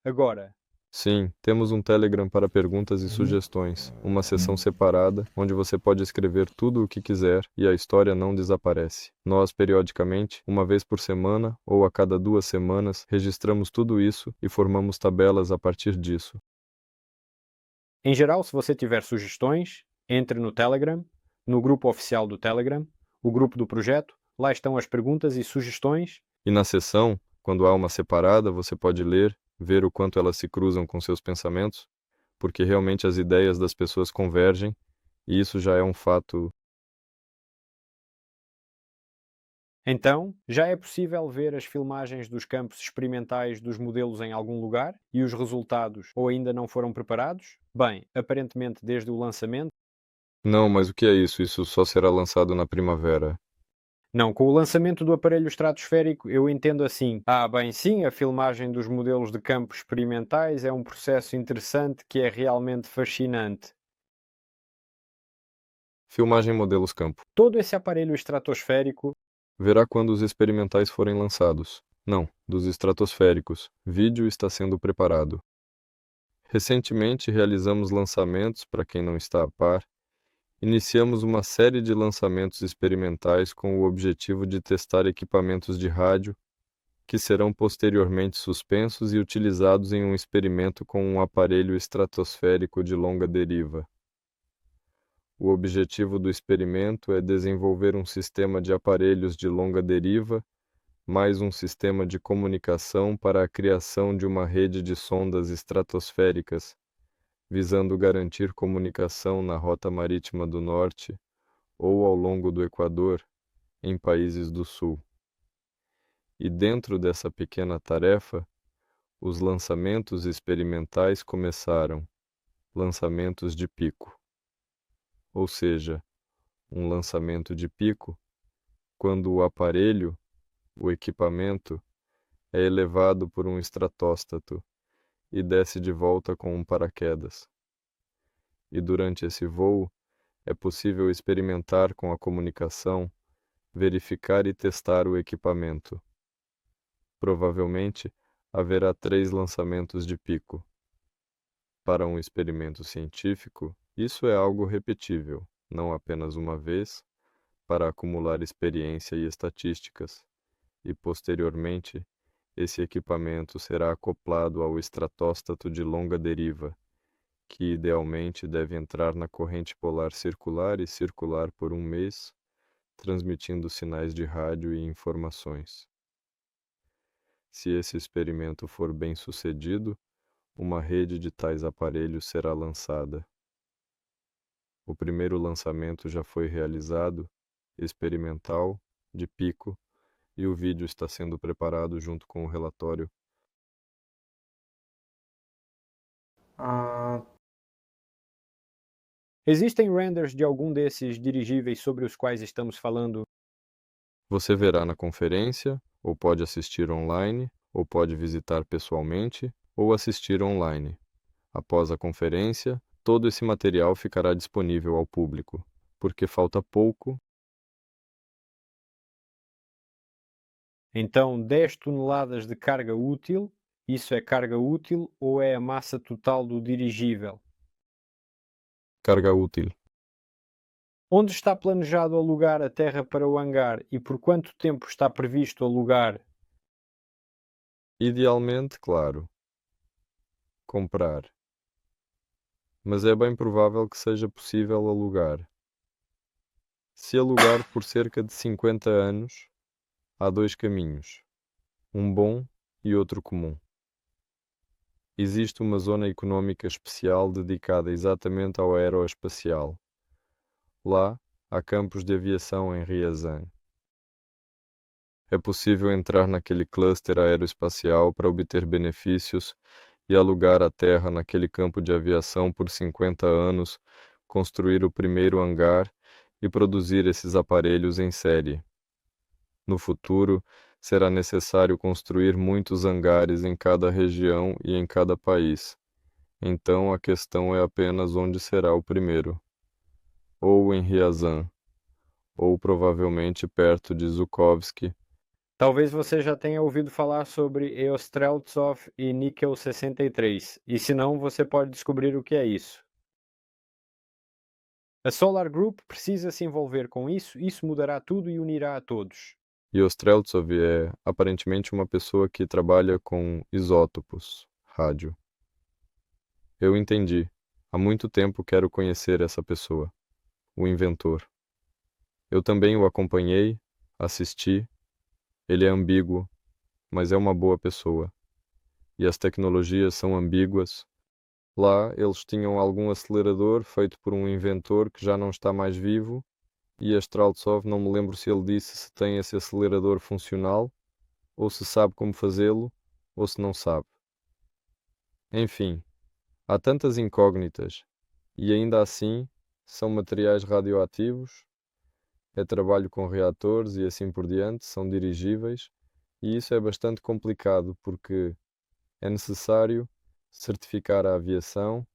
Agora, Sim, temos um Telegram para perguntas e sugestões, uma seção separada, onde você pode escrever tudo o que quiser e a história não desaparece. Nós, periodicamente, uma vez por semana ou a cada 2 semanas, registramos tudo isso e formamos tabelas a partir disso. em geral, se você tiver sugestões, entre no Telegram, no grupo oficial do Telegram, o grupo do projeto, lá estão as perguntas e sugestões, E na seção, quando há uma separada, você pode ler, ver o quanto elas se cruzam com seus pensamentos, porque realmente as ideias das pessoas convergem, e isso já é um fato. Então, já é possível ver as filmagens dos campos experimentais dos modelos em algum lugar e os resultados ou ainda não foram preparados? Bem, aparentemente desde o lançamento. Não, mas o que é isso? Isso só será lançado na primavera. Não, com o lançamento do aparelho estratosférico eu entendo assim. Ah, bem, sim, a filmagem dos modelos de campos experimentais é um processo interessante que é realmente fascinante. Filmagem modelos campo. Todo esse aparelho estratosférico. Verá quando os experimentais forem lançados. Não, dos estratosféricos. Vídeo está sendo preparado. Recentemente realizamos lançamentos, para quem não está a par. Iniciamos uma série de lançamentos experimentais com o objetivo de testar equipamentos de rádio que serão posteriormente suspensos e utilizados em um experimento com um aparelho estratosférico de longa deriva. O objetivo do experimento é desenvolver um sistema de aparelhos de longa deriva, mais um sistema de comunicação para a criação de uma rede de sondas estratosféricas, visando garantir comunicação na rota marítima do norte ou ao longo do Equador, em países do Sul. E dentro dessa pequena tarefa, os lançamentos experimentais começaram, lançamentos de pico. Ou seja, um lançamento de pico quando o aparelho, o equipamento, é elevado por um estratóstato e desce de volta com um paraquedas. E durante esse voo, é possível experimentar com a comunicação, verificar e testar o equipamento. Provavelmente haverá 3 lançamentos de pico. Para um experimento científico, isso é algo repetível, não apenas uma vez, para acumular experiência e estatísticas, e posteriormente, esse equipamento será acoplado ao estratóstato de longa deriva, que idealmente deve entrar na corrente polar circular e circular por um mês, transmitindo sinais de rádio e informações. Se esse experimento for bem sucedido, uma rede de tais aparelhos será lançada. O primeiro lançamento já foi realizado, experimental, de pico, e o vídeo está sendo preparado junto com o relatório. Existem renders de algum desses dirigíveis sobre os quais estamos falando? Você verá na conferência, ou pode assistir online, ou pode visitar pessoalmente, ou assistir online. Após a conferência, todo esse material ficará disponível ao público, porque falta pouco. Então, 10 toneladas de carga útil, isso é carga útil ou é a massa total do dirigível? Carga útil. Onde está planejado alugar a terra para o hangar e por quanto tempo está previsto alugar? Idealmente, claro, comprar. Mas é bem provável que seja possível alugar. Se alugar por cerca de 50 anos, há 2 caminhos, um bom e outro comum. Existe uma zona econômica especial dedicada exatamente ao aeroespacial. Lá, há campos de aviação em Riazan. É possível entrar naquele cluster aeroespacial para obter benefícios e alugar a terra naquele campo de aviação por 50 anos, construir o primeiro hangar e produzir esses aparelhos em série. No futuro, será necessário construir muitos hangares em cada região e em cada país. Então a questão é apenas onde será o primeiro. Ou em Riazan, ou provavelmente perto de Zhukovsky. Talvez você já tenha ouvido falar sobre Eostreltsov e Níquel 63, e se não, você pode descobrir o que é isso. A Solar Group precisa se envolver com isso mudará tudo e unirá a todos. E Ostreltsov é aparentemente uma pessoa que trabalha com isótopos, rádio. Eu entendi. Há muito tempo quero conhecer essa pessoa, o inventor. Eu também o acompanhei, assisti. Ele é ambíguo, mas é uma boa pessoa. E as tecnologias são ambíguas. Lá eles tinham algum acelerador feito por um inventor que já não está mais vivo, e a Straltsov não me lembro se ele disse se tem esse acelerador funcional, ou se sabe como fazê-lo, ou se não sabe. Enfim, há tantas incógnitas, e ainda assim são materiais radioativos, é trabalho com reatores e assim por diante, são dirigíveis, e isso é bastante complicado porque é necessário certificar a aviação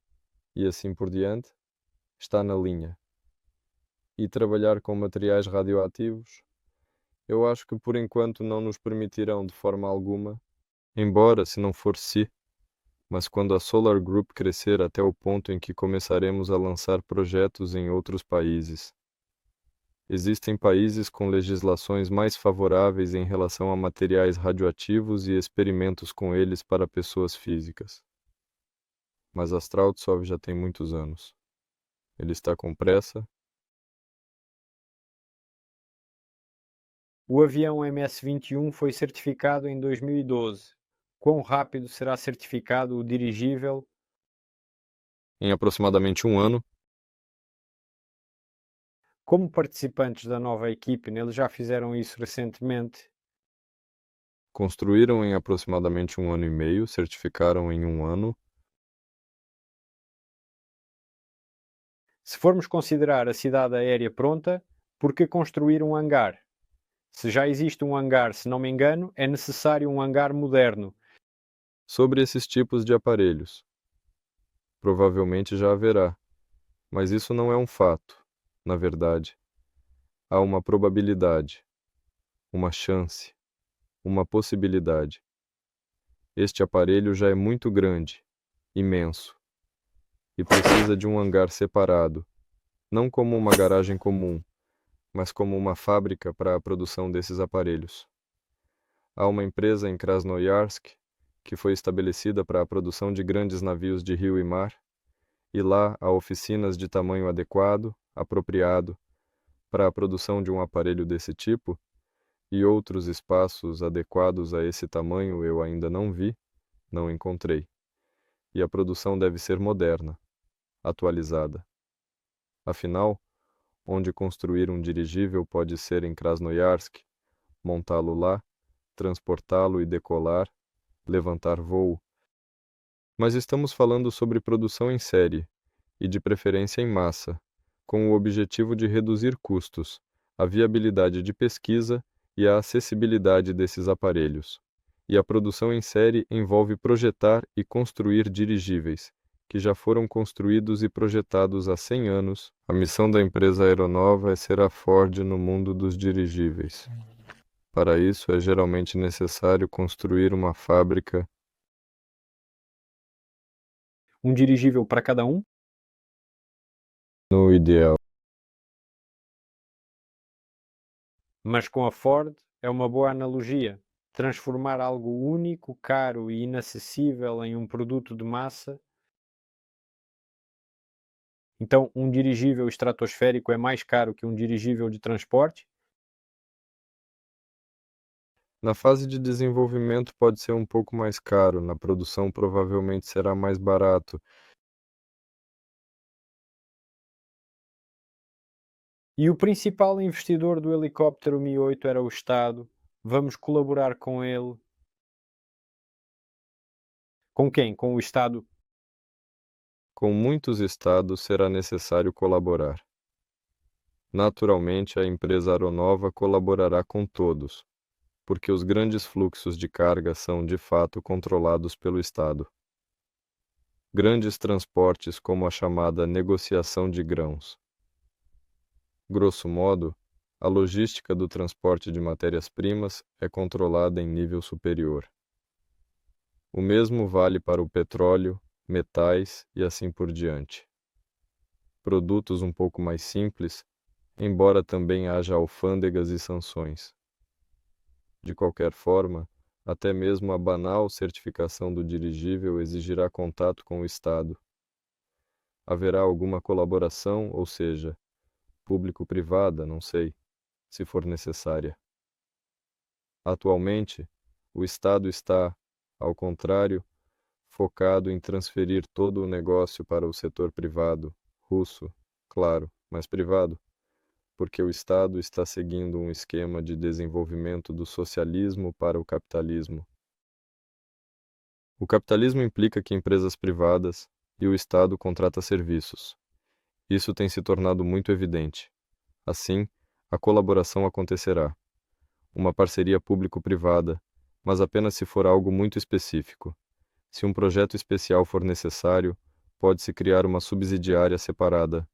e assim por diante, está na linha. E trabalhar com materiais radioativos, eu acho que por enquanto não nos permitirão de forma alguma, embora se não for se, mas quando a Solar Group crescer até o ponto em que começaremos a lançar projetos em outros países. Existem países com legislações mais favoráveis em relação a materiais radioativos e experimentos com eles para pessoas físicas. Mas a Strautsov já tem muitos anos. Ele está com pressa. O avião MS-21 foi certificado em 2012. Quão rápido será certificado o dirigível? Em aproximadamente um ano, Como participantes da nova equipe, eles já fizeram isso recentemente. construíram em aproximadamente um ano e meio, certificaram em um ano. Se formos considerar a cidade aérea pronta, por que construir um hangar? Se já existe um hangar, se não me engano, é necessário um hangar moderno. Sobre esses tipos de aparelhos, provavelmente já haverá, mas isso não é um fato, na verdade. Há uma probabilidade, uma chance, uma possibilidade. Este aparelho já é muito grande, imenso, e precisa de um hangar separado, não como uma garagem comum, mas como uma fábrica para a produção desses aparelhos. Há uma empresa em Krasnoyarsk que foi estabelecida para a produção de grandes navios de rio e mar, e lá há oficinas de tamanho adequado, apropriado, para a produção de um aparelho desse tipo, e outros espaços adequados a esse tamanho eu ainda não vi, não encontrei. E a produção deve ser moderna, atualizada. Afinal, onde construir um dirigível pode ser em Krasnoyarsk, montá-lo lá, transportá-lo e decolar, levantar voo. Mas estamos falando sobre produção em série, e de preferência em massa, com o objetivo de reduzir custos, a viabilidade de pesquisa e a acessibilidade desses aparelhos. E a produção em série envolve projetar e construir dirigíveis, que já foram construídos e projetados há 100 anos. A missão da empresa aeronova é ser a Ford no mundo dos dirigíveis. Para isso, é geralmente necessário construir uma fábrica. Um dirigível para cada um? No ideal, Mas com a Ford é uma boa analogia. Transformar algo único, caro e inacessível em um produto de massa. Então, um dirigível estratosférico é mais caro que um dirigível de transporte? na fase de desenvolvimento pode ser um pouco mais caro, na produção provavelmente será mais barato. E o principal investidor do helicóptero Mi-8 era o Estado. Vamos colaborar com ele. Com quem? Com o Estado? Com muitos estados será necessário colaborar. Naturalmente, a empresa aeronova colaborará com todos, porque os grandes fluxos de carga são de fato controlados pelo Estado. Grandes transportes como a chamada negociação de grãos. Grosso modo, a logística do transporte de matérias-primas é controlada em nível superior. O mesmo vale para o petróleo, metais e assim por diante. Produtos um pouco mais simples, embora também haja alfândegas e sanções. De qualquer forma, até mesmo a banal certificação do dirigível exigirá contato com o Estado. Haverá alguma colaboração, ou seja, público-privada, não sei, se for necessária. Atualmente, O Estado está, ao contrário, focado em transferir todo o negócio para o setor privado, russo, claro, mas privado, porque o Estado está seguindo um esquema de desenvolvimento do socialismo para o capitalismo. O capitalismo implica que empresas privadas e o Estado contrata serviços. Isso tem se tornado muito evidente. Assim, a colaboração acontecerá. Uma parceria público-privada, mas apenas se for algo muito específico. Se um projeto especial for necessário, pode-se criar uma subsidiária separada.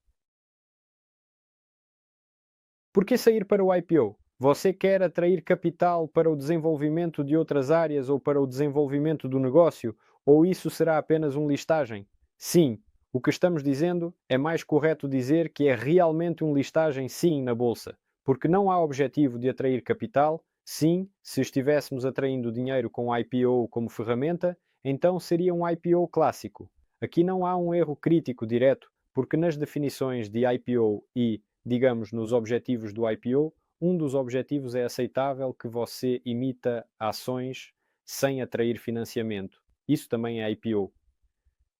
Por que sair para o IPO? Você quer atrair capital para o desenvolvimento de outras áreas ou para o desenvolvimento do negócio? Ou isso será apenas uma listagem? Sim, o que estamos dizendo é mais correto dizer que é realmente uma listagem sim na bolsa, porque não há objetivo de atrair capital. Sim, se estivéssemos atraindo dinheiro com o IPO como ferramenta, então seria um IPO clássico. Aqui não há um erro crítico direto, porque nas definições de IPO e, digamos, nos objetivos do IPO, um dos objetivos é aceitável que você emita ações sem atrair financiamento. Isso também é IPO.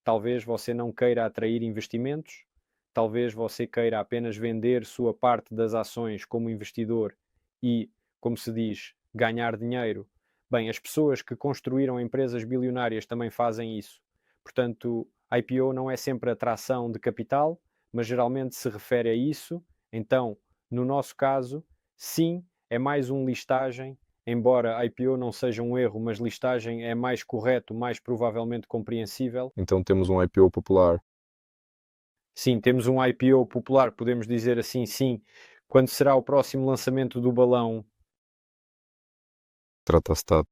Talvez você não queira atrair investimentos, talvez você queira apenas vender sua parte das ações como investidor e, como se diz, ganhar dinheiro. Bem, as pessoas que construíram empresas bilionárias também fazem isso. Portanto, IPO não é sempre atração de capital, mas geralmente se refere a isso. Então, no nosso caso, sim, é mais uma listagem, embora IPO não seja um erro, mas listagem é mais correto, mais provavelmente compreensível. Então temos um IPO popular. Sim, temos um IPO popular, podemos dizer assim, sim. Quando será o próximo lançamento do balão? Tratastado.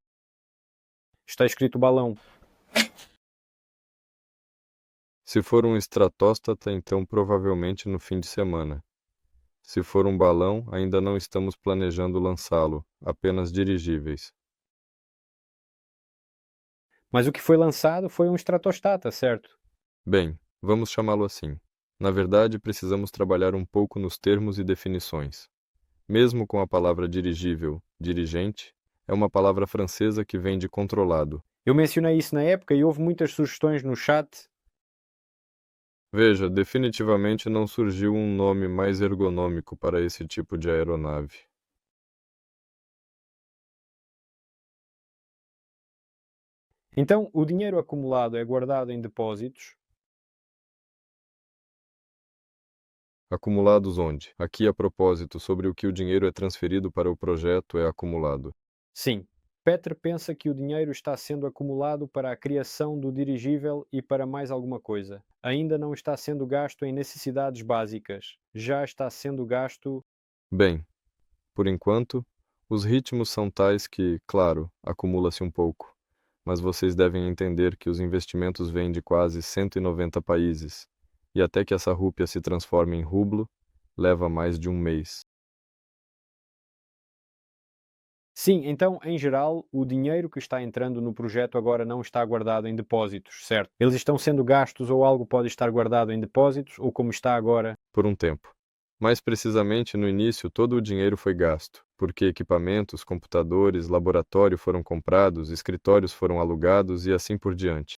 Está escrito balão. Se for um estratóstata, então provavelmente no fim de semana. Se for um balão, ainda não estamos planejando lançá-lo, apenas dirigíveis. Mas o que foi lançado foi um estratostata, certo? Bem, vamos chamá-lo assim. Na verdade, precisamos trabalhar um pouco nos termos e definições. Mesmo com a palavra dirigível, dirigente, é uma palavra francesa que vem de controlado. Eu mencionei isso na época e houve muitas sugestões no chat. Veja, definitivamente não surgiu um nome mais ergonômico para esse tipo de aeronave. Então, o dinheiro acumulado é guardado em depósitos. Acumulados onde? Aqui a propósito sobre o que o dinheiro é transferido para o projeto é acumulado. Sim. Peter pensa que o dinheiro está sendo acumulado para a criação do dirigível e para mais alguma coisa. Ainda não está sendo gasto em necessidades básicas. Já está sendo gasto. Bem, por enquanto, os ritmos são tais que, claro, acumula-se um pouco. Mas vocês devem entender que os investimentos vêm de quase 190 países, e até que essa rúpia se transforme em rublo, leva mais de um mês. Sim, então, em geral, o dinheiro que está entrando no projeto agora não está guardado em depósitos, certo? Eles estão sendo gastos ou algo pode estar guardado em depósitos, ou como está agora. Por um tempo. Mais precisamente, no início, todo o dinheiro foi gasto, porque equipamentos, computadores, laboratório foram comprados, escritórios foram alugados e assim por diante.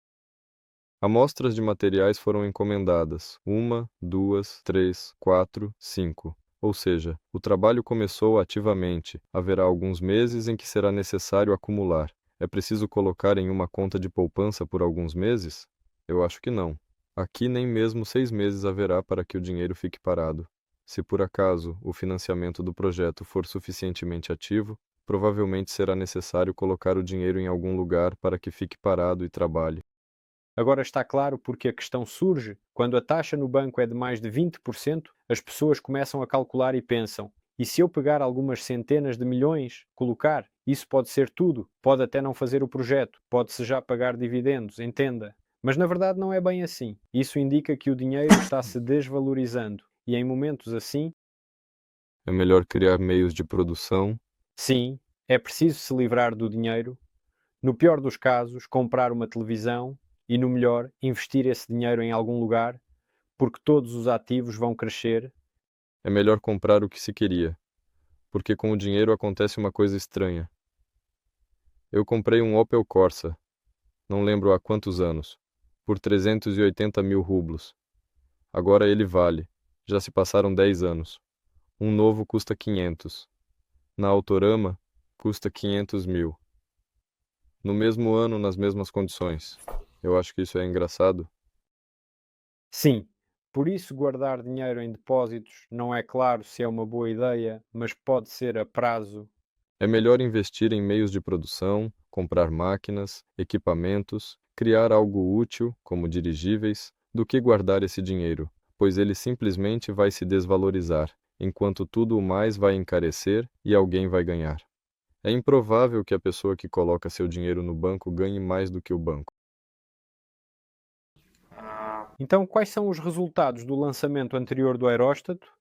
Amostras de materiais foram encomendadas, 1, 2, 3, 4, 5. Ou seja, o trabalho começou ativamente. Haverá alguns meses em que será necessário acumular. É preciso colocar em uma conta de poupança por alguns meses? Eu acho que não. Aqui nem mesmo 6 meses haverá para que o dinheiro fique parado. Se por acaso o financiamento do projeto for suficientemente ativo, provavelmente será necessário colocar o dinheiro em algum lugar para que fique parado e trabalhe. Agora está claro porque a questão surge. Quando a taxa no banco é de mais de 20%, as pessoas começam a calcular e pensam: e se eu pegar algumas centenas de milhões, colocar, isso pode ser tudo, pode até não fazer o projeto, pode-se já pagar dividendos, entenda. Mas na verdade não é bem assim. Isso indica que o dinheiro está se desvalorizando. E em momentos assim, É melhor criar meios de produção. sim, é preciso se livrar do dinheiro. No pior dos casos, comprar uma televisão e, no melhor, investir esse dinheiro em algum lugar, porque todos os ativos vão crescer. É melhor comprar o que se queria, porque com o dinheiro acontece uma coisa estranha. Eu comprei um Opel Corsa, não lembro há quantos anos, por 380 mil rublos. Agora ele vale. Já se passaram 10 anos. Um novo custa 500. Na Autorama, custa 500 mil. No mesmo ano, nas mesmas condições. Eu acho que isso é engraçado. Sim, por isso guardar dinheiro em depósitos não é claro se é uma boa ideia, mas pode ser a prazo. É melhor investir em meios de produção, comprar máquinas, equipamentos, criar algo útil, como dirigíveis, do que guardar esse dinheiro, pois ele simplesmente vai se desvalorizar, enquanto tudo o mais vai encarecer e alguém vai ganhar. É improvável que a pessoa que coloca seu dinheiro no banco ganhe mais do que o banco. Então, quais são os resultados do lançamento anterior do aeróstato?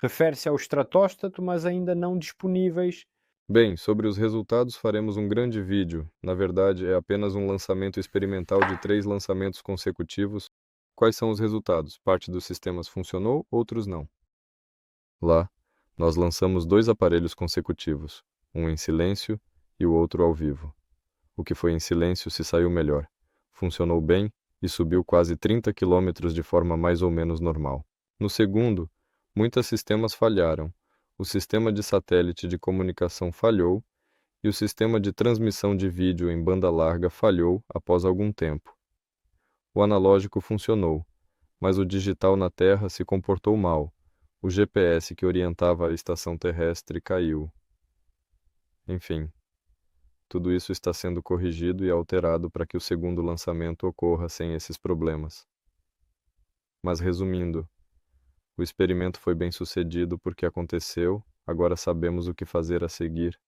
Refere-se ao estratóstato, mas ainda não disponíveis. Bem, sobre os resultados faremos um grande vídeo. Na verdade, é apenas um lançamento experimental de 3 lançamentos consecutivos. Quais são os resultados? Parte dos sistemas funcionou, outros não. Lá, nós lançamos 2 aparelhos consecutivos, um em silêncio e o outro ao vivo. O que foi em silêncio se saiu melhor. Funcionou bem e subiu quase 30 quilômetros de forma mais ou menos normal. No segundo, muitos sistemas falharam. O sistema de satélite de comunicação falhou e o sistema de transmissão de vídeo em banda larga falhou após algum tempo. O analógico funcionou, mas o digital na Terra se comportou mal. O GPS que orientava a estação terrestre caiu. Enfim, tudo isso está sendo corrigido e alterado para que o segundo lançamento ocorra sem esses problemas. Mas resumindo, o experimento foi bem sucedido porque aconteceu, agora sabemos o que fazer a seguir.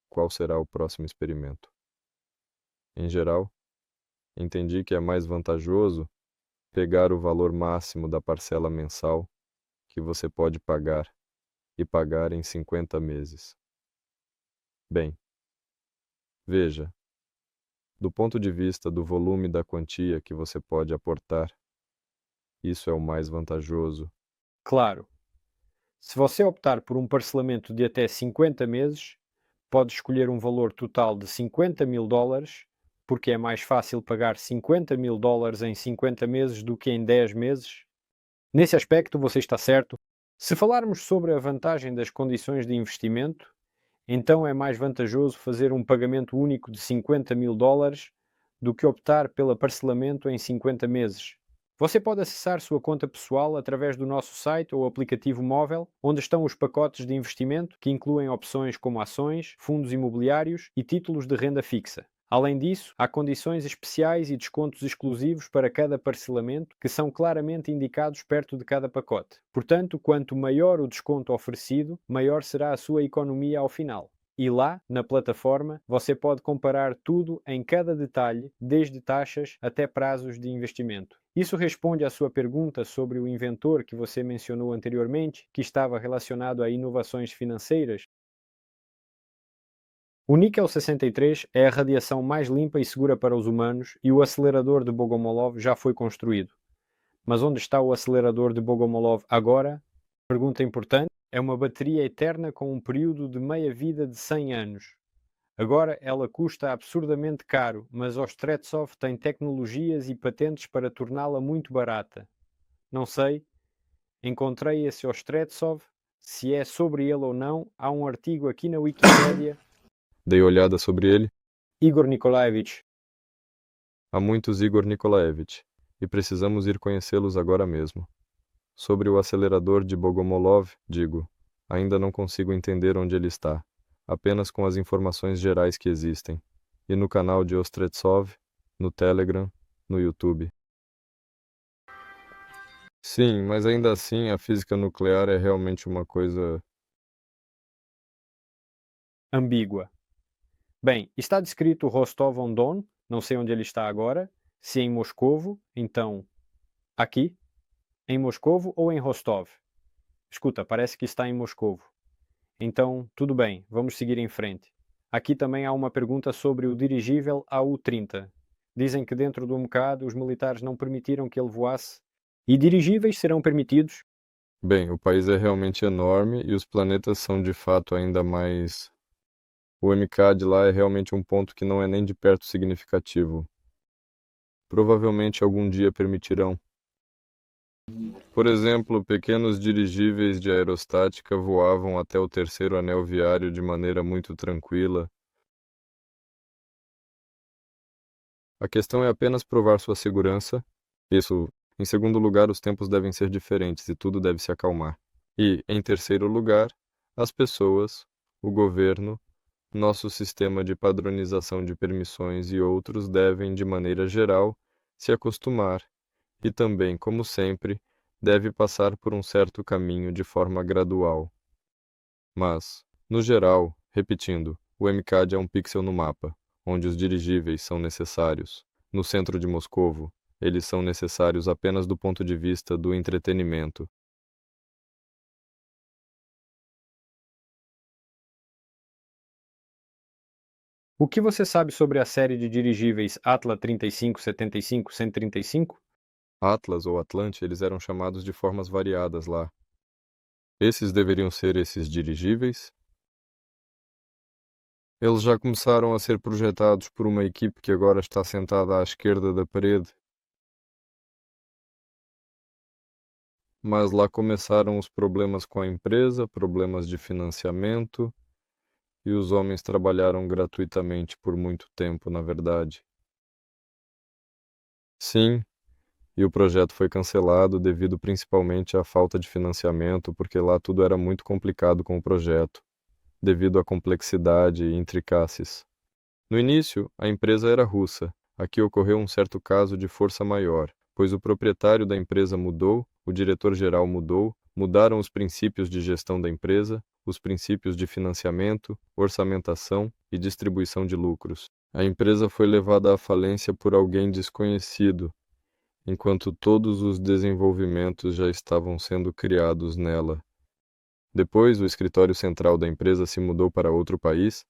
Qual será o próximo experimento? Em geral, entendi que é mais vantajoso pegar o valor máximo da parcela mensal que você pode pagar e pagar em 50 meses. Bem, veja, do ponto de vista do volume da quantia que você pode aportar, isso é o mais vantajoso. Claro, se você optar por um parcelamento de até 50 meses, pode escolher um valor total de 50 mil dólares, porque é mais fácil pagar 50 mil dólares em 50 meses do que em 10 meses. Nesse aspecto, você está certo. Se falarmos sobre a vantagem das condições de investimento, então é mais vantajoso fazer um pagamento único de 50 mil dólares do que optar pelo parcelamento em 50 meses. Você pode acessar sua conta pessoal através do nosso site ou aplicativo móvel, onde estão os pacotes de investimento que incluem opções como ações, fundos imobiliários e títulos de renda fixa. Além disso, há condições especiais e descontos exclusivos para cada parcelamento que são claramente indicados perto de cada pacote. Portanto, quanto maior o desconto oferecido, maior será a sua economia ao final. E lá, na plataforma, você pode comparar tudo em cada detalhe, desde taxas até prazos de investimento. Isso responde à sua pergunta sobre o inventor que você mencionou anteriormente, que estava relacionado a inovações financeiras. O níquel 63 é a radiação mais limpa e segura para os humanos e o acelerador de Bogomolov já foi construído. Mas onde está o acelerador de Bogomolov agora? Pergunta importante. É uma bateria eterna com um período de meia-vida de 100 anos. Agora ela custa absurdamente caro, mas Ostretsov tem tecnologias e patentes para torná-la muito barata. Não sei. Encontrei esse Ostretsov. Se é sobre ele ou não, há um artigo aqui na Wikipédia. Dei olhada sobre ele. Igor Nikolaevich. Há muitos Igor Nikolaevich, e precisamos ir conhecê-los agora mesmo. Sobre o acelerador de Bogomolov, digo, ainda não consigo entender onde ele está, apenas com as informações gerais que existem, e no canal de Ostretsov, no Telegram, no YouTube. Sim, mas ainda assim a física nuclear é realmente uma coisa. Ambígua. Bem, está descrito Rostov-on-Don, não sei onde ele está agora, se em Moscovo, então aqui, em Moscovo ou em Rostov? Escuta, parece que está em Moscovo. Então, tudo bem, vamos seguir em frente. Aqui também há uma pergunta sobre o dirigível AU-30. Dizem que dentro de um bocado os militares não permitiram que ele voasse. E dirigíveis serão permitidos? Bem, o país é realmente enorme e os planetas são de fato ainda mais. O MCAD lá é realmente um ponto que não é nem de perto significativo. Provavelmente algum dia permitirão. Por exemplo, pequenos dirigíveis de aerostática voavam até o terceiro anel viário de maneira muito tranquila. A questão é apenas provar sua segurança. Isso, em segundo lugar, os tempos devem ser diferentes e tudo deve se acalmar. E, em terceiro lugar, as pessoas, o governo, nosso sistema de padronização de permissões e outros devem, de maneira geral, se acostumar e também, como sempre, deve passar por um certo caminho de forma gradual. Mas, no geral, repetindo, o MCAD é um pixel no mapa, onde os dirigíveis são necessários. No centro de Moscovo, eles são necessários apenas do ponto de vista do entretenimento. O que você sabe sobre a série de dirigíveis Atlas 35, 75, 135? Atlas ou Atlante, eles eram chamados de formas variadas lá. Esses deveriam ser esses dirigíveis? Eles já começaram a ser projetados por uma equipe que agora está sentada à esquerda da parede. Mas lá começaram os problemas com a empresa, problemas de financiamento, e os homens trabalharam gratuitamente por muito tempo, na verdade. Sim, e o projeto foi cancelado devido principalmente à falta de financiamento, porque lá tudo era muito complicado com o projeto, devido à complexidade e intricacies. No início, a empresa era russa. Aqui ocorreu um certo caso de força maior, pois o proprietário da empresa mudou, o diretor-geral mudou, mudaram os princípios de gestão da empresa, os princípios de financiamento, orçamentação e distribuição de lucros. A empresa foi levada à falência por alguém desconhecido, enquanto todos os desenvolvimentos já estavam sendo criados nela. Depois, o escritório central da empresa se mudou para outro país,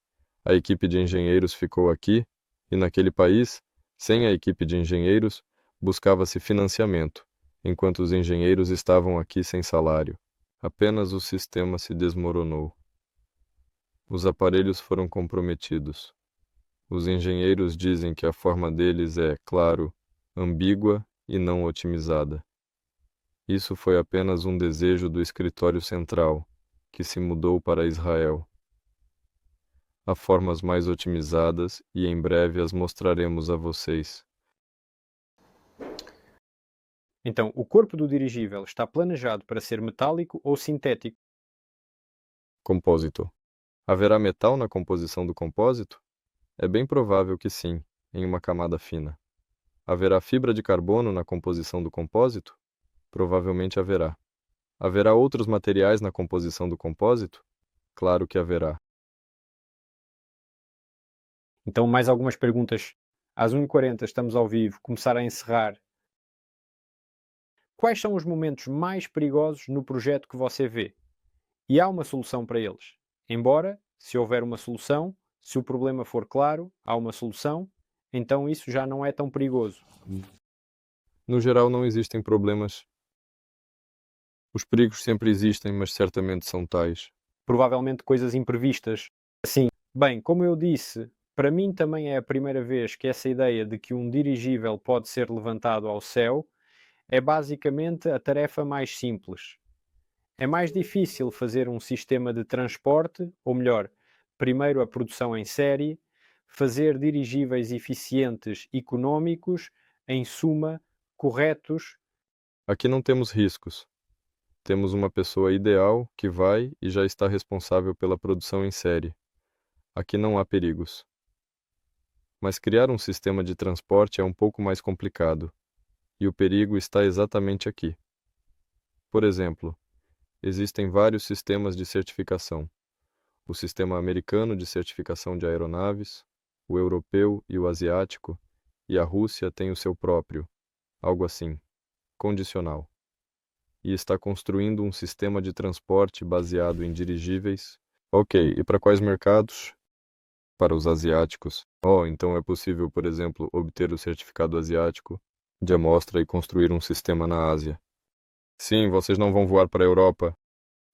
a equipe de engenheiros ficou aqui, e naquele país, sem a equipe de engenheiros, buscava-se financiamento, enquanto os engenheiros estavam aqui sem salário. Apenas o sistema se desmoronou. Os aparelhos foram comprometidos. Os engenheiros dizem que a forma deles é, claro, ambígua e não otimizada. Isso foi apenas um desejo do escritório central, que se mudou para Israel. Há formas mais otimizadas e em breve as mostraremos a vocês. Então, o corpo do dirigível está planejado para ser metálico ou sintético? Compósito. Haverá metal na composição do compósito? É bem provável que sim, em uma camada fina. Haverá fibra de carbono na composição do compósito? Provavelmente haverá. Haverá outros materiais na composição do compósito? Claro que haverá. Então, mais algumas perguntas. Às 1h40 estamos ao vivo, começar a encerrar. Quais são os momentos mais perigosos no projeto que você vê? E há uma solução para eles. Embora, se houver uma solução, se o problema for claro, há uma solução, então isso já não é tão perigoso. No geral, não existem problemas. Os perigos sempre existem, mas certamente são tais. Provavelmente coisas imprevistas. Assim, bem, como eu disse, para mim também é a primeira vez que essa ideia de que um dirigível pode ser levantado ao céu é basicamente a tarefa mais simples. É mais difícil fazer um sistema de transporte, ou melhor, primeiro a produção em série, fazer dirigíveis eficientes, económicos, em suma, corretos. Aqui não temos riscos. Temos uma pessoa ideal que vai e já está responsável pela produção em série. Aqui não há perigos. Mas criar um sistema de transporte é um pouco mais complicado, e o perigo está exatamente aqui. Por exemplo, existem vários sistemas de certificação. O sistema americano de certificação de aeronaves, o europeu e o asiático, e a Rússia tem o seu próprio, algo assim, condicional. E está construindo um sistema de transporte baseado em dirigíveis. Ok, e para quais mercados? Para os asiáticos. Oh, então é possível, por exemplo, obter o certificado asiático de amostra e construir um sistema na Ásia. Sim, vocês não vão voar para a Europa.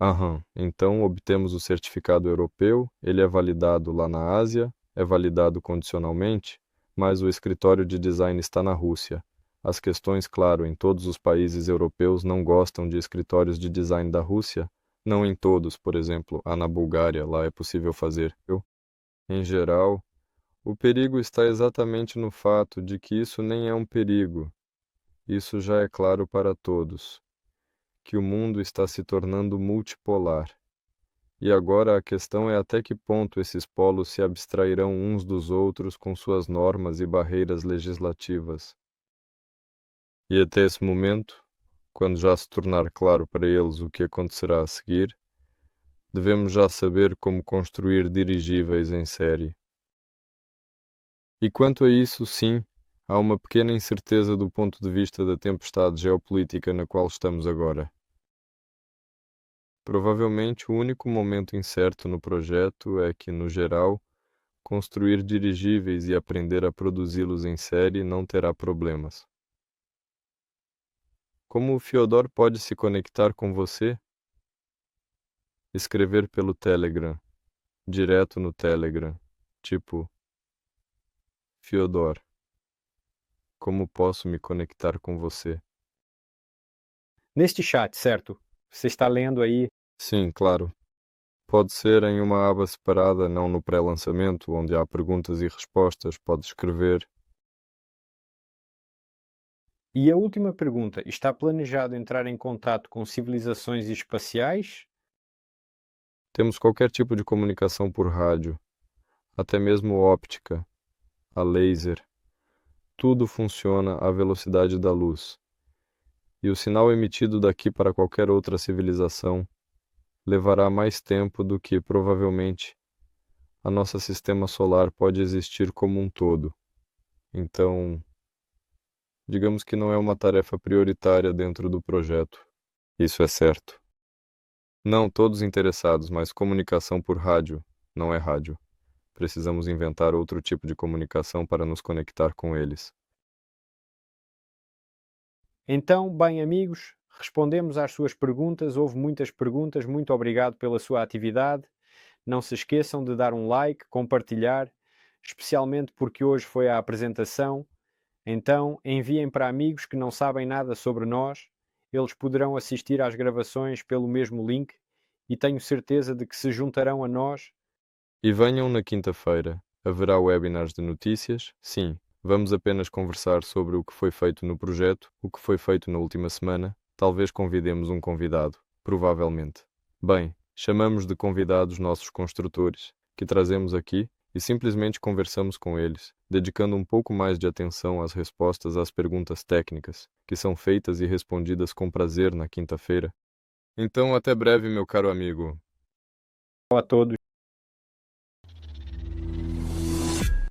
Aham, então obtemos o certificado europeu, ele é validado lá na Ásia, é validado condicionalmente, mas o escritório de design está na Rússia. As questões, claro, em todos os países europeus não gostam de escritórios de design da Rússia, não em todos, por exemplo, há na Bulgária, lá é possível fazer. Em geral, o perigo está exatamente no fato de que isso nem é um perigo. Isso já é claro para todos, que o mundo está se tornando multipolar. E agora a questão é até que ponto esses polos se abstrairão uns dos outros com suas normas e barreiras legislativas. E até esse momento, quando já se tornar claro para eles o que acontecerá a seguir, devemos já saber como construir dirigíveis em série. E quanto a isso, sim, há uma pequena incerteza do ponto de vista da tempestade geopolítica na qual estamos agora. Provavelmente o único momento incerto no projeto é que, no geral, construir dirigíveis e aprender a produzi-los em série não terá problemas. Como o Fyodor pode se conectar com você? Escrever pelo Telegram, direto no Telegram, tipo: Fyodor, como posso me conectar com você? Neste chat, certo? Você está lendo aí. Sim, claro. Pode ser em uma aba separada, não no pré-lançamento, onde há perguntas e respostas, pode escrever. E a última pergunta: está planejado entrar em contato com civilizações espaciais? Temos qualquer tipo de comunicação por rádio, até mesmo óptica, a laser. Tudo funciona à velocidade da luz. E o sinal emitido daqui para qualquer outra civilização levará mais tempo do que, provavelmente, a nosso sistema solar pode existir como um todo. Então, digamos que não é uma tarefa prioritária dentro do projeto. Isso é certo. Não todos interessados, mas comunicação por rádio não é rádio. Precisamos inventar outro tipo de comunicação para nos conectar com eles. Então, bem, amigos, respondemos às suas perguntas. Houve muitas perguntas. Muito obrigado pela sua atividade. Não se esqueçam de dar um like, compartilhar, especialmente porque hoje foi a apresentação. Então, enviem para amigos que não sabem nada sobre nós. Eles poderão assistir às gravações pelo mesmo link e tenho certeza de que se juntarão a nós. E venham na quinta-feira. Haverá webinars de notícias? Sim. Vamos apenas conversar sobre o que foi feito no projeto, o que foi feito na última semana. Talvez convidemos um convidado. Provavelmente. Bem, chamamos de convidados nossos construtores, que trazemos aqui e simplesmente conversamos com eles, dedicando um pouco mais de atenção às respostas às perguntas técnicas, que são feitas e respondidas com prazer na quinta-feira. Então, até breve, meu caro amigo. A todos.